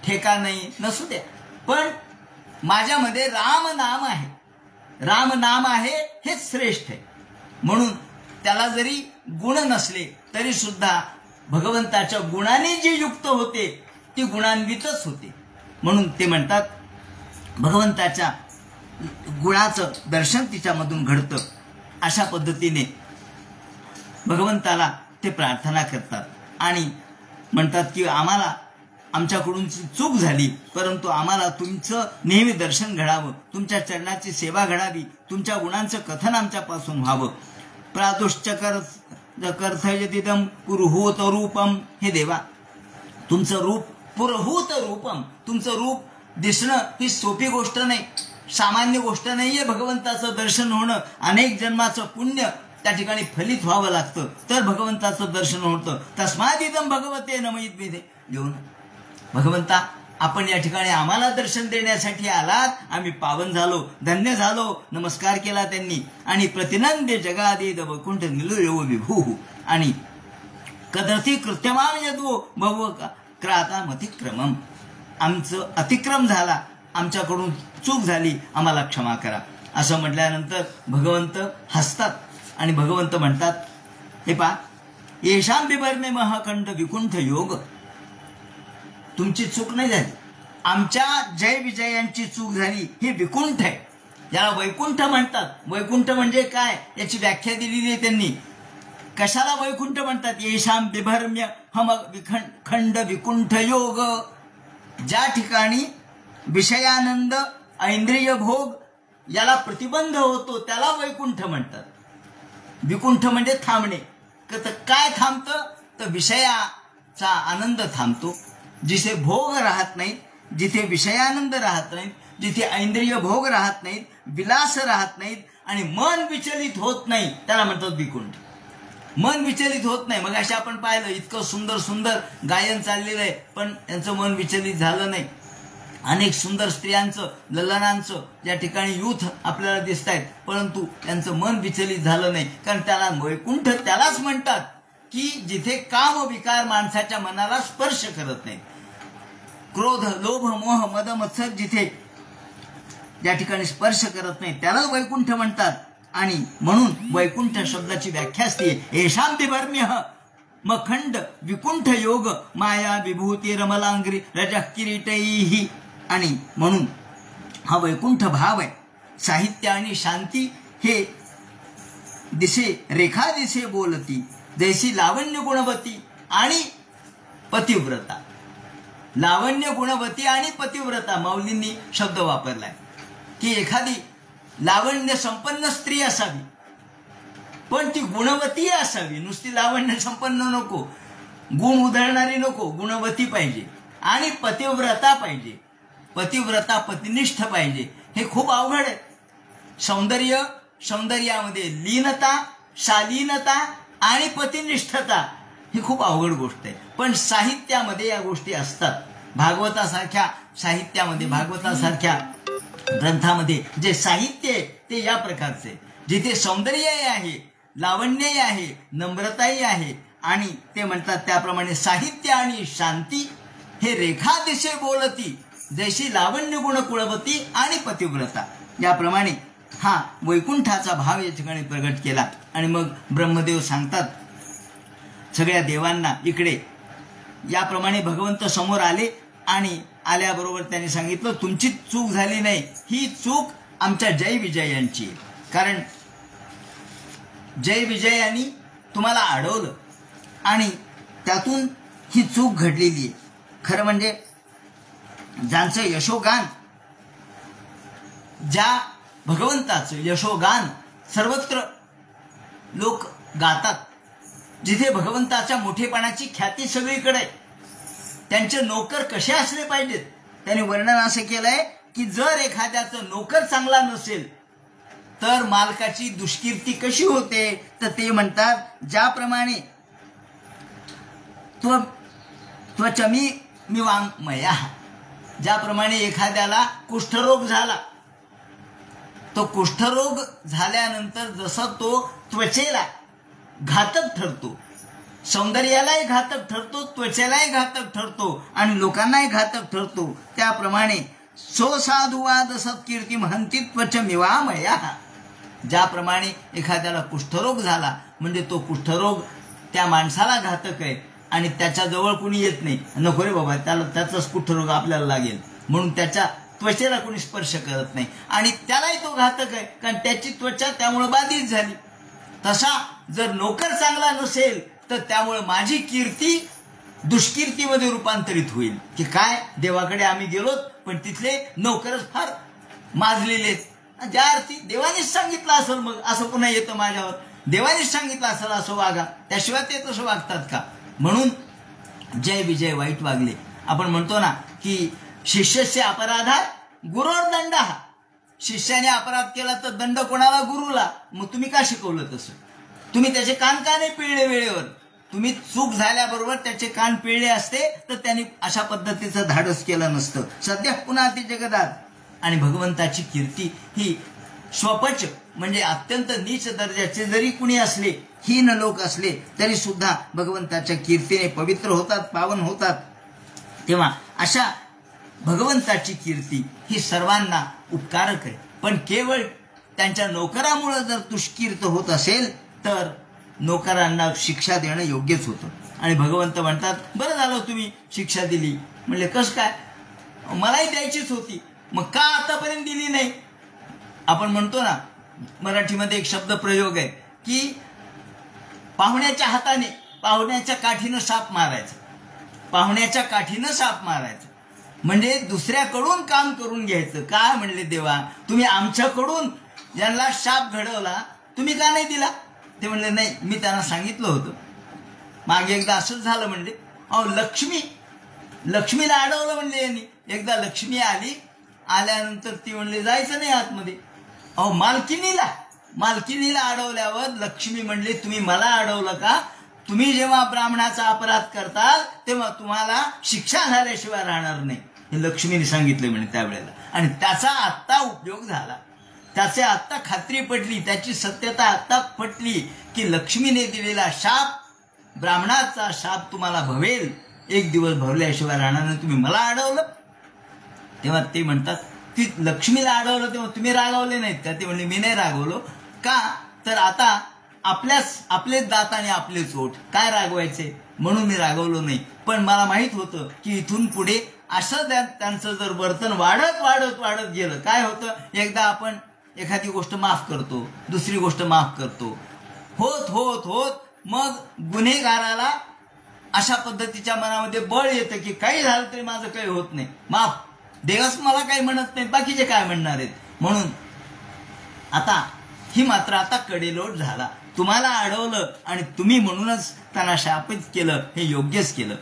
ठेका नाही, नसू द्या, पण माझ्यामध्ये राम नाम आहे. राम नाम आहे हेच श्रेष्ठ आहे. म्हणून त्याला जरी गुण नसले तरी सुद्धा भगवंताच्या गुणाने जी युक्त होते ती गुणान्वितच होते. म्हणून ते म्हणतात भगवंताच्या गुणाचं दर्शन तिच्यामधून घडतं. अशा पद्धतीने भगवंताला ते प्रार्थना करतात आणि म्हणतात की आम्हाला आमच्याकडून चूक झाली, परंतु आम्हाला तुमचं नेहमी दर्शन घडावं, तुमच्या चरणाची सेवा घडावी, तुमच्या गुणांचं कथन आमच्यापासून व्हावं. प्रादुश्चकर्थयदिदं पुरुहूत रूपम. हे देवा तुमचं रूप पुरहूत रूपम, तुमचं रूप दिसणं ही सोपी गोष्ट नाही, सामान्य गोष्ट नाहीये. भगवंताचं दर्शन होणं अनेक जन्माचं पुण्य त्या ठिकाणी फलित व्हावं लागतं, तर भगवंताचं दर्शन होतं. तस्मादिदं भगवते नमयित्विधे घेऊन भगवंता आपण या ठिकाणी आम्हाला दर्शन देण्यासाठी आलात, आम्ही पावन झालो, धन्य झालो. नमस्कार केला त्यांनी. आणि प्रतिनंदे जगादेद वैकुंठ निलयो विभू आणि कदर्थी कृत्यमाम यदो भव क्रातामतिक्रमम. आमचं अतिक्रम झाला, आमच्याकडून चूक झाली, आम्हाला क्षमा करा. असं म्हटल्यानंतर भगवंत हसतात आणि भगवंत म्हणतात, हे पहा, येशाम बिभरमे महाखंड विकुंठ योग. तुमची चूक नाही झाली, आमच्या जय विजयांची चूक झाली. ही विकुंठ आहे, याला वैकुंठ म्हणतात. वैकुंठ म्हणजे काय याची व्याख्या दिलेली आहे त्यांनी. कशाला वैकुंठ म्हणतात? येशाम बिभर्म्य हम खंड विकुंठ योग. ज्या ठिकाणी विषयानंद ऐंद्रिय भोग याला प्रतिबंध होतो त्याला वैकुंठ म्हणतात. विकुंठ म्हणजे थांबणे. काय थांबतं? तर विषयाचा आनंद थांबतो. जिथे भोग राहत नाहीत, जिथे विषयानंद राहत नाहीत, जिथे ऐंद्रिय भोग राहत नाहीत, विलास राहत नाहीत आणि मन विचलित होत नाही, त्याला म्हणतात विकुंठ. मन विचलित होत नाही. मग असे आपण पाहिलं, इतकं सुंदर सुंदर गायन चाललेलं आहे, पण त्यांचं मन विचलित झालं नाही. अनेक सुंदर स्त्रियांचं, ललनांचं या ठिकाणी यूथ आपल्याला दिसत आहेत, परंतु त्यांचं मन विचलित झालं नाही. कारण त्याला वैकुंठ त्यालाच म्हणतात की जिथे काम विकार माणसाच्या मनाला स्पर्श करत नाही. क्रोध, लोभ, मोह, मद, मत्सर जिथे या ठिकाणी स्पर्श करत नाही त्याला वैकुंठ म्हणतात. आणि म्हणून वैकुंठ शब्दाची व्याख्या असते येशाम बिभर्म्य मखंड विकुंठ योग माया विभूती रमलांग्री रजः किरीटैहि. आणि म्हणून हा वैकुंठ भाव आहे. साहित्य आणि शांती हे दिसे रेखा दिसे बोलती जैसी लावण्य गुणवती आणि पतिव्रता. लावण्य गुणवती आणि पतिव्रता माऊलींनी शब्द वापरलाय की एखादी लावण्य संपन्न स्त्री असावी, पण ती गुणवती असावी. नुसती लावण्य संपन्न नको, गुण उधळणारी नको, गुणवती पाहिजे. आणि पतिव्रता पाहिजे. पतिव्रता पतिनिष्ठ पाहिजे. हे खूप अवघड आहे. सौंदर्यामध्ये लीनता, शालीनता आणि पतिनिष्ठता ही खूप अवघड गोष्ट आहे. पण साहित्यामध्ये या गोष्टी असतात. भागवतासारख्या साहित्यामध्ये, भागवतासारख्या ग्रंथामध्ये जे साहित्य आहे ते या प्रकारचे, जिथे सौंदर्यही आहे, लावण्यही आहे, नम्रताही आहे. आणि ते म्हणतात त्याप्रमाणे साहित्य आणि शांती हे रेखा दिशे बोलती जैशी लावण्य गुण कुळवती आणि पतिव्रता. याप्रमाणे हा वैकुंठाचा भाव या ठिकाणी प्रगट केला. आणि मग ब्रह्मदेव सांगतात सगळ्या देवांना, इकडे याप्रमाणे भगवंत समोर आले आणि आल्याबरोबर त्यांनी सांगितलं तुमची चूक झाली नाही, ही चूक आमच्या जय विजयांची. कारण जय विजयांनी तुम्हाला अडवलं आणि त्यातून ही चूक घडलेली आहे. खरं म्हणजे ज्यांचं यशोगान, ज्या भगवंताचं यशोगान सर्वत्र लोक गातात, जिथे भगवंताच्या मोठेपणाची ख्याती सगळीकडे आहे, त्यांचे नोकर कसे असले पाहिजेत त्यांनी वर्णन असं केलंय की जर एखाद्याचं नोकर चांगला नसेल तर मालकाची दुष्कीर्ती कशी होते. तर ते म्हणतात ज्याप्रमाणे त्वचमी मिवांगमया, ज्याप्रमाणे एखाद्याला कुष्ठरोग झाला, तो कुष्ठरोग झाल्यानंतर जसा तो त्वचेला घातक ठरतो, सौंदर्यालाही घातक ठरतो, त्वचेलाही घातक ठरतो आणि लोकांनाही घातक ठरतो, त्याप्रमाणे सो साधुवाद सत्कीर्ती महंती त्वच मिवामया. ज्याप्रमाणे एखाद्याला कुष्ठरोग झाला म्हणजे तो कुष्ठरोग त्या माणसाला घातक आहे आणि त्याच्याजवळ कुणी येत नाही. नको रे बाबा, त्याचाच कुष्ठरोग आपल्याला लागेल म्हणून त्याच्या त्वचेला कोणी स्पर्श करत नाही आणि त्यालाही तो घातक आहे कारण त्याची त्वचा त्यामुळे बाधित झाली. तसा जर नोकर चांगला नसेल तर त्यामुळे माझी कीर्ती दुष्कीर्तीमध्ये रूपांतरित होईल. की काय देवाकडे आम्ही गेलोत पण तिथले नोकरच फार माजलेले. ज्या अर्थी देवानेच सांगितलं असेल, मग असं पुन्हा येतं माझ्यावर, देवानेच सांगितलं असेल असं वागा, त्याशिवाय ते तसं वागतात का. म्हणून जय विजय वाईट वागले. आपण म्हणतो ना की शिष्यस्य अपराधा गुरोर दंड. शिष्याने अपराध केला तर दंड कोणाला? गुरुला. मग तुम्ही का शिकवलं तसं? तुम्ही त्याचे कान का नाही पिळले वेळेवर? तुम्ही चूक झाल्याबरोबर त्याचे कान पिळले असते तर त्यांनी अशा पद्धतीचं धाडस केलं नसतं. सध्या पुन्हा ती जगदात. आणि भगवंताची कीर्ती ही स्वपच म्हणजे अत्यंत नीच दर्जाचे जरी कुणी असले, हीन लोक असले तरी सुद्धा भगवंताच्या कीर्तीने पवित्र होतात, पावन होतात. तेव्हा अशा भगवंताची कीर्ती ही सर्वांना उपकारक आहे. पण केवळ त्यांच्या नोकरामुळे जर दुष्कीर्त होत असेल तर नोकरांना शिक्षा देणं योग्यच होतं. आणि भगवंत म्हणतात, बरं झालं तुम्ही शिक्षा दिली. म्हणले कसं काय? मलाही द्यायचीच होती, मग का आतापर्यंत दिली नाही? आपण म्हणतो ना, मराठीमध्ये एक शब्द प्रयोग आहे की पाहुण्याच्या हाताने, पाहुण्याच्या काठीनं साप मारायचं. पाहुण्याच्या काठीनं साप मारायचं म्हणजे दुसऱ्याकडून काम करून घ्यायचं. काय म्हणले देवा, तुम्ही आमच्याकडून ज्यांना शाप घडवला तुम्ही का नाही दिला? ते म्हणले नाही, मी त्यांना सांगितलं होतं. मागे एकदा असंच झालं. म्हणले अहो लक्ष्मीला अडवलं म्हणले यांनी. एकदा लक्ष्मी आली, आल्यानंतर ती म्हणले जायचं नाही आतमध्ये. अहो मालकिनीला अडवल्यावर लक्ष्मी म्हणले तुम्ही मला अडवलं का? तुम्ही जेव्हा ब्राह्मणाचा अपराध करताल तेव्हा तुम्हाला शिक्षा झाल्याशिवाय राहणार नाही, हे लक्ष्मीने सांगितले म्हणे त्यावेळेला. आणि त्याचा आत्ता उपयोग झाला, त्याचे आत्ता खात्री पटली, त्याची सत्यता आत्ता पटली की लक्ष्मीने दिलेला शाप, ब्राह्मणाचा शाप तुम्हाला भवेल, एक दिवस भरल्याशिवाय राहणार नाही, तुम्ही मला अडवलं. तेव्हा ते म्हणतात की लक्ष्मीला अडवलं तेव्हा तुम्ही रागवले नाहीत का? ते म्हणले मी नाही रागवलो. का तर आता आपलेच दात आणि आपलेच ओठ, काय रागवायचे, म्हणून मी रागवलो नाही. पण मला माहित होतं की इथून पुढे असं त्यांचं जर वर्तन वाढत वाढत वाढत गेलं, काय होतं, एकदा आपण एखादी गोष्ट माफ करतो, दुसरी गोष्ट माफ करतो, होत होत होत मग गुन्हेगाराला अशा पद्धतीच्या मनामध्ये बळ येतं की काही झालं तरी माझं काही होत नाही, माफ, देवच मला काही म्हणत नाही, बाकीचे काय म्हणणार आहेत. म्हणून आता ही मात्र आता कडेलोट झाला. तुम्हाला अडवलं आणि तुम्ही म्हणूनच त्यांना शापित केलं, हे योग्यच केलं.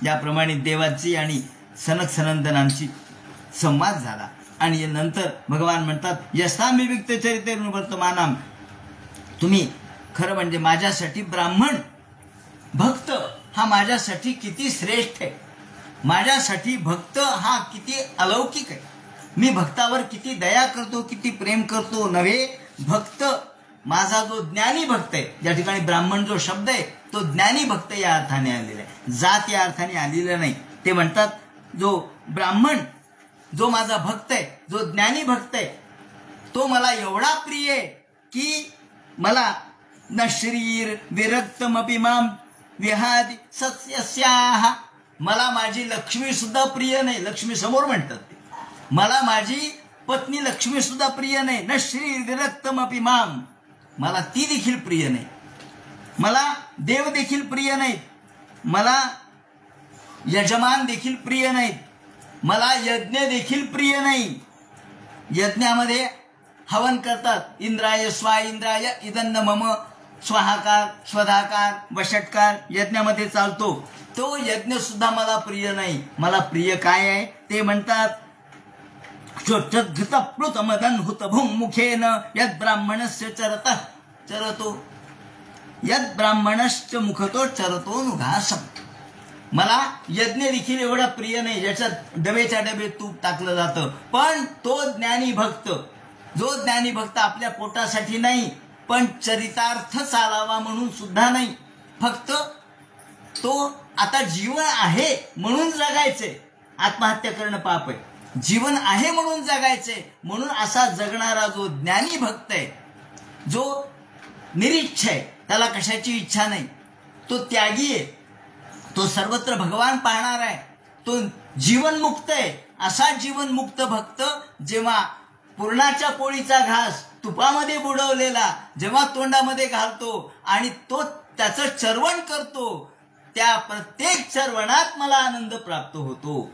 याप्रमाणे देवाची आणि सनक सनंदनांची संवाद झाला. आणि नंतर भगवान म्हणतात यस्तामी विक्त चरित्र वर्तमानाम, तुम्ही खरं म्हणजे माझ्यासाठी ब्राह्मण भक्त हा माझ्यासाठी किती श्रेष्ठ आहे, माझ्यासाठी भक्त हा किती अलौकिक आहे. मी भक्तावर किती दया करतो, किती प्रेम करतो. नव्हे, भक्त माझा जो ज्ञानी भक्त आहे, ज्या ठिकाणी ब्राह्मण जो शब्द आहे तो ज्ञानी भक्त या अर्थाने आलेला आहे, जात या अर्थाने आलेला नाही. ते म्हणतात जो ब्राह्मण, जो माझा भक्त आहे, जो ज्ञानी भक्त आहे, तो मला एवढा प्रिय आहे की मला न शरीर विरक्तमपि माम विहादी सत्स्याः, मला माझी लक्ष्मी सुद्धा प्रिय नाही. लक्ष्मी समोर म्हणतात ते, मला माझी पत्नी लक्ष्मी सुद्धा प्रिय नाही. न शरीर विरक्तमपि माम, मला ती देखील प्रिय नाही. मला देव देखील प्रिय नाहीत, मला यजमान देखील प्रिय नाहीत, मला यज्ञ देखील प्रिय नाही. यज्ञामध्ये हवन करतात, इंद्राय स्वा इंद्राय इदन्न मम, स्वाहाकार स्वधाकार वषटकार यज्ञामध्ये चालतो, तो यज्ञ सुद्धा मला प्रिय नाही. मला प्रिय काय आहे ते म्हणतात मदन हुत मुखेन यद ब्राह्मणस्य चरतो यद ब्राह्मणश्च मुखतो चरतो नुघासम. मला यज्ञ देखील एवढा प्रिय नाही ज्याच्यात डबेच्या डबे तूप टाकलं जातं. पण तो ज्ञानी भक्त, जो ज्ञानी भक्त आपल्या पोटासाठी नाही पण चरितार्थ चालावा म्हणून सुद्धा नाही, फक्त तो आता जीवन आहे म्हणून जगायचे, आत्महत्या करणं पाप आहे, जीवन आहे म्हणून जगायचे, म्हणून असा जगणारा जो ज्ञानी भक्त आहे, जो निरीच्छ आहे, त्याला कशाची इच्छा नाही, तो त्यागी आहे, तो सर्वत्र भगवान पाहणार आहे, तो जीवनमुक्त आहे. असा जीवनमुक्त भक्त जेव्हा पुरणाच्या पोळीचा घास तुपामध्ये बुडवलेला जेव्हा तोंडामध्ये घालतो आणि तो त्याचं चर्वण करतो, त्या प्रत्येक चर्वणात मला आनंद प्राप्त होतो.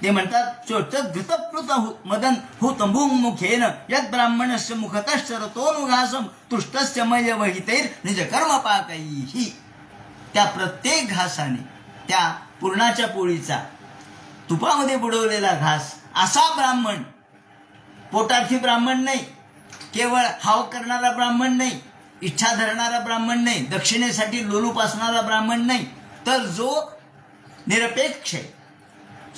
ते म्हणतात घृतप्लुत मदन हुतंभुंग मुखेन यद ब्राह्मणस्य मुखतश्चरतोनुघासम तुष्टस्य मय वहितैर निज कर्म पाकैहि. त्या प्रत्येक घासाने, त्या पुरणाच्या पोळीचा तुपामध्ये बुडवलेला घास, असा ब्राह्मण, पोटार्थी ब्राह्मण नाही, केवळ हाव करणारा ब्राह्मण नाही, इच्छा धरणारा ब्राह्मण नाही, दक्षिणेसाठी लोलूप असणारा ब्राह्मण नाही, तर जो निरपेक्ष आहे,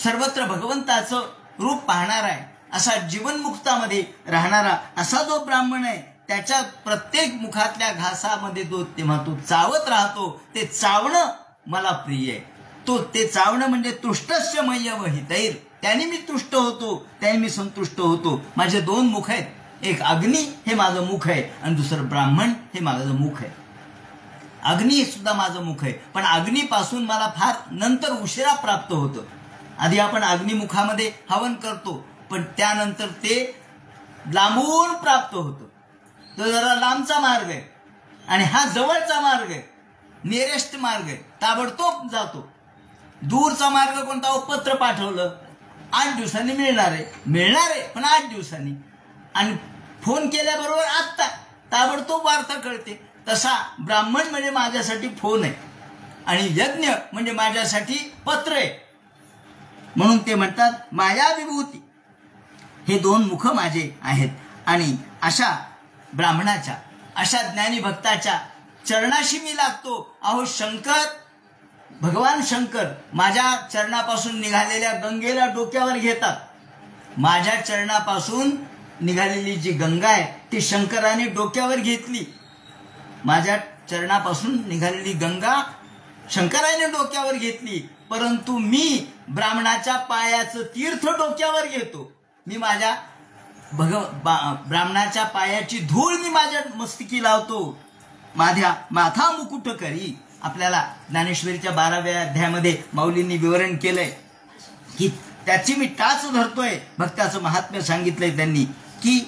सर्वत्र भगवंताचं रूप पाहणारा आहे, असा जीवनमुक्तामध्ये राहणारा असा जो ब्राह्मण आहे, त्याच्या प्रत्येक मुखातल्या घासामध्ये तेव्हा तो चावत राहतो, ते चावणं मला प्रिय आहे. ते चावणं म्हणजे तुष्टस्य मय्य हितैर, त्याने मी तुष्ट होतो, त्याने मी संतुष्ट होतो. माझे दोन मुख आहेत, एक अग्नी हे माझं मुख आहे आणि दुसरं ब्राह्मण हे माझं मुख आहे. अग्नी सुद्धा माझं मुख आहे, पण अग्नीपासून मला फार नंतर उशिरा प्राप्त होतं. आधी आपण अग्निमुखामध्ये हवन करतो, पण त्यानंतर ते लांबून प्राप्त होतं. तो जरा लांबचा मार्ग आहे आणि हा जवळचा मार्ग आहे, नियरेस्ट मार्ग आहे, ताबडतोब जातो. दूरचा मार्ग कोणता? पत्र पाठवलं 8 दिवसांनी मिळणार आहे पण 8 दिवसांनी, आणि फोन केल्याबरोबर आत्ता ताबडतोब वार्ता कळते. तसा ब्राह्मण म्हणजे माझ्यासाठी फोन आहे आणि यज्ञ म्हणजे माझ्यासाठी पत्र आहे. म्हणून ते म्हणतात माया विभूती, हे दोन मुख माझे आहेत. आणि अशा ब्राह्मणाच्या, अशा ज्ञानी भक्ताच्या चरणाशी मी लागतो. अहो शंकर, भगवान शंकर माझ्या चरणापासून निघालेल्या गंगेला डोक्यावर घेतात. माझ्या चरणापासून निघालेली जी गंगा आहे ती शंकराने डोक्यावर घेतली. माझ्या चरणापासून निघालेली गंगा शंकराने डोक्यावर घेतली, परंतु मी ब्राह्मणाच्या पायाचं तीर्थ डोक्यावर घेतो. मी माझ्या ब्राह्मणाच्या पायाची धूळ मी माझ्या मस्तकी लावतो. माझ्या माथा मुकुट करी. आपल्याला ज्ञानेश्वरीच्या 12व्या अध्यायामध्ये माऊलींनी विवरण केलंय की त्याची मी टाच धरतोय. भक्ताचं महात्म्य सांगितलंय त्यांनी की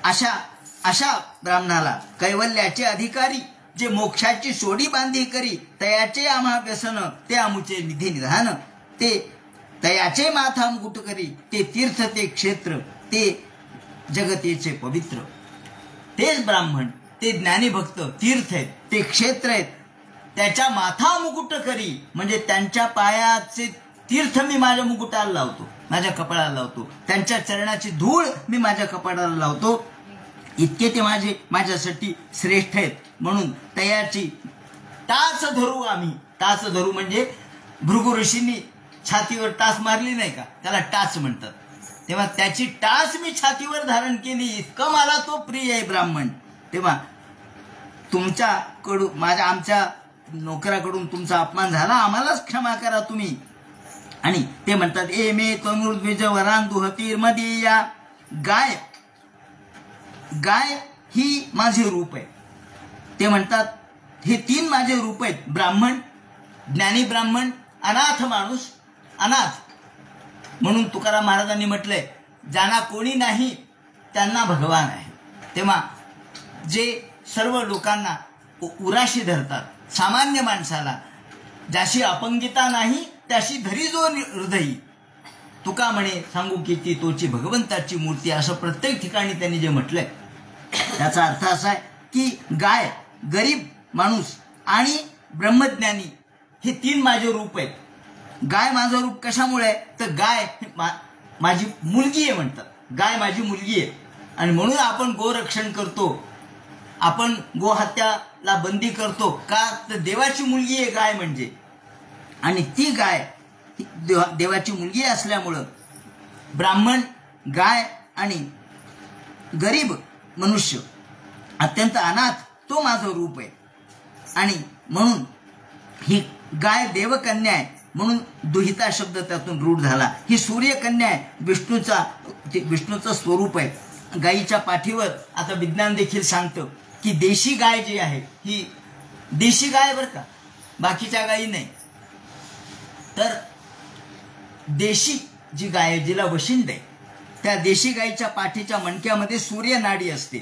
अशा ब्राह्मणाला कैवल्याचे अधिकारी, जे मोक्षाची सोडी बांधी करी, तयाचे आम्हा व्यसन ते आमुचे निधी निधान, ते तयाचे माथा मुकुट करी, ते तीर्थ ते क्षेत्र, ते जगतेचे पवित्र. तेच ब्राह्मण, ते ज्ञानी भक्त तीर्थ आहेत, ते क्षेत्र आहेत. त्याच्या माथा मुकुट करी म्हणजे त्यांच्या पायाचे तीर्थ मी माझ्या मुकुटाला लावतो, माझ्या कपाळाला लावतो. त्यांच्या चरणाची धूळ मी माझ्या कपाळाला लावतो. इतके ते माझ्यासाठी श्रेष्ठ आहेत. म्हणून तयाची टाच धरू आम्ही. टाच धरू म्हणजे भृगु ऋषींनी छातीवर टाच मारली नाही का, त्याला टाच म्हणतात. तेव्हा त्याची टाच मी छातीवर धारण केली, इतकं मला तो प्रिय आहे ब्राह्मण. तेव्हा तुमच्याकडून, आमच्या नोकराकडून तुमचा अपमान झाला, आम्हालाच क्षमा करा तुम्ही. आणि ते म्हणतात ए मे तनुर्द्विज वरांदुहतीर मदीया. गाय ही माझे रूप आहे. ते म्हणतात हे 3 माझे रूप आहेत, ब्राह्मण, ज्ञानी ब्राह्मण, अनाथ माणूस. अनाथ म्हणून तुकाराम महाराजांनी म्हटलंय ज्यांना कोणी नाही त्यांना भगवान आहे. तेव्हा जे सर्व लोकांना उराशी धरतात, सामान्य माणसाला, ज्याशी अपंगिता नाही त्याशी धरी जो हृदयी, तुका म्हणे सांगू किती तोची भगवंताची मूर्ती, असं प्रत्येक ठिकाणी त्यांनी जे म्हटलंय त्याचा अर्थ असा आहे की गाय, गरीब माणूस आणि ब्रह्मज्ञानी हे 3 माझे रूप आहेत. गाय माझं रूप कशामुळे आहे तर गाय माझी मुलगी आहे म्हणतात. गाय माझी मुलगी आहे आणि म्हणून आपण गोरक्षण करतो, आपण गोहत्याला बंदी करतो का, तर देवाची मुलगी आहे गाय म्हणजे. आणि ती गाय देवाची मुलगी असल्यामुळं ब्राह्मण, गाय आणि गरीब मनुष्य, अत्यंत अनाथ, तो माझं रूप आहे. आणि म्हणून ही गाय देवकन्या आहे, म्हणून दुहिता शब्द त्यातून रूढ झाला. ही सूर्यकन्या आहे, विष्णूचं स्वरूप आहे. गायीच्या पाठीवर आता विज्ञान देखील सांगतं की देशी गाय जी आहे ही देशी गाय बरं का, बाकीच्या गायी नाही. तर देशी जी गाय आहे, जिला वशिंड आहे, त्या देशी गायीच्या पाठीच्या मणक्यामध्ये सूर्यनाडी असते.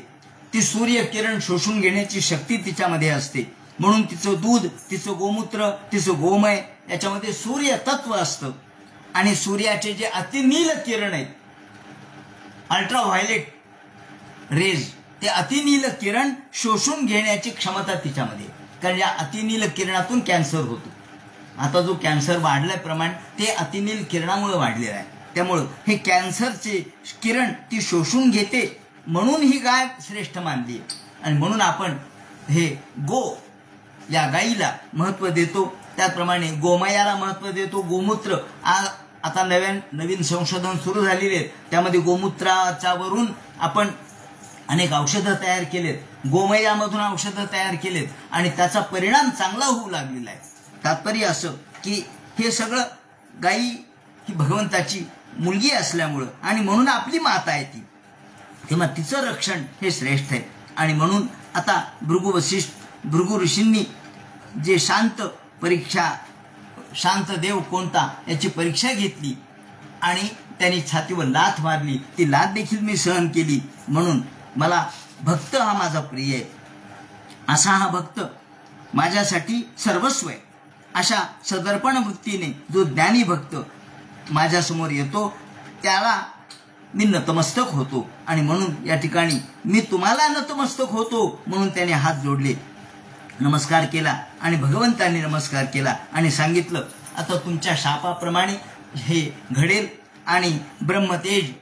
ती सूर्यकिरण शोषून घेण्याची शक्ती तिच्यामध्ये असते. म्हणून तिचं दूध, तिचं गोमूत्र, तिचं गोमय याच्यामध्ये सूर्य तत्व असतं. आणि सूर्याचे जे अतिनील किरण आहेत, अल्ट्राव्हायलेट रेज, ते अतिनील किरण शोषून घेण्याची क्षमता तिच्यामध्ये, कारण या अतिनील किरणातून कॅन्सर होतो. आता जो कॅन्सर वाढलाय प्रमाण ते अतिनील किरणामुळे वाढलेलं आहे. त्यामुळं हे कॅन्सरचे किरण ती शोषून घेते, म्हणून ही गाय श्रेष्ठ मानली. आणि म्हणून आपण हे गो या गाईला महत्त्व देतो, त्याचप्रमाणे गोमयाला महत्त्व देतो. गोमूत्र आता नवीन संशोधन सुरू झालेले आहेत, त्यामध्ये गोमूत्राच्या वरून आपण अनेक औषधं तयार केलेत, गोमयामधून औषधं तयार केलेत आणि त्याचा परिणाम चांगला होऊ लागलेला आहे. तात्पर्य असं की हे सगळं गाई ही भगवंताची मुलगी असल्यामुळं आणि म्हणून आपली माता आहे ती, तेव्हा तिचं रक्षण हे श्रेष्ठ आहे. आणि म्हणून आता भृगु ऋषींनी जे शांत देव कोणता याची परीक्षा घेतली आणि त्यांनी छातीवर लाथ मारली, ती लाथ देखील मी सहन केली. म्हणून मला भक्त हा माझा प्रिय आहे, असा हा भक्त माझ्यासाठी सर्वस्व आहे. अशा सदर्पण वृत्तीने जो ज्ञानी भक्त माझ्यासमोर येतो त्याला मी नतमस्तक होतो. आणि म्हणून या ठिकाणी मी तुम्हाला नतमस्तक होतो म्हणून त्याने हात जोडले, नमस्कार केला आणि भगवंतांनी नमस्कार केला आणि सांगितलं आता तुमच्या शापाप्रमाणे हे घडेल. आणि ब्रह्मतेज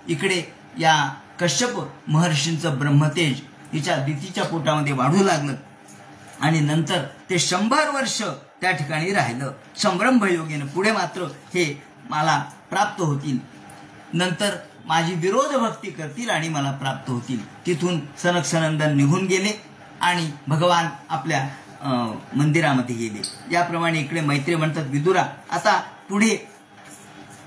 इकडे या कश्यप महर्षींचं ब्रह्मतेज तिच्या दितीच्या पोटामध्ये वाढू लागलं आणि नंतर ते 100 वर्ष त्या ठिकाणी राहिलं संभ्रम योगेनं. पुढे मात्र हे मला प्राप्त होतील, नंतर माझी विरोध भक्ती करतील आणि मला प्राप्त होतील. तिथून सनक सनंदन निघून गेले आणि भगवान आपल्या मंदिरामध्ये गेले. याप्रमाणे इकडे मैत्री म्हणतात विदुरा आता पुढे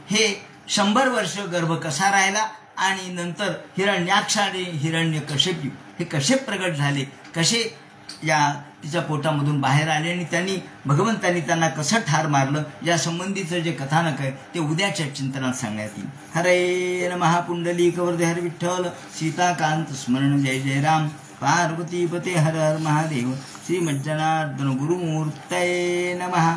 हे 100 वर्ष गर्भ कसा राहिला आणि नंतर हिरण्याक्ष आणि हिरण्यकश्यप हे कसे प्रगट झाले, कसे या तिच्या पोटामधून बाहेर आले आणि भगवंतांनी त्यांना कसं ठार मारलं या संबंधीचं जे कथानक आहे ते उद्याच्या चिंतनात सांगण्यात येईल. हरे नमः. पुंडलीकवरदे हर विठ्ठल. सीताकांत स्मरण. जय जय राम. पार्वतीपते हर हर महादेव. श्रीमज्जनार्दन गुरुमूर्तये नमः.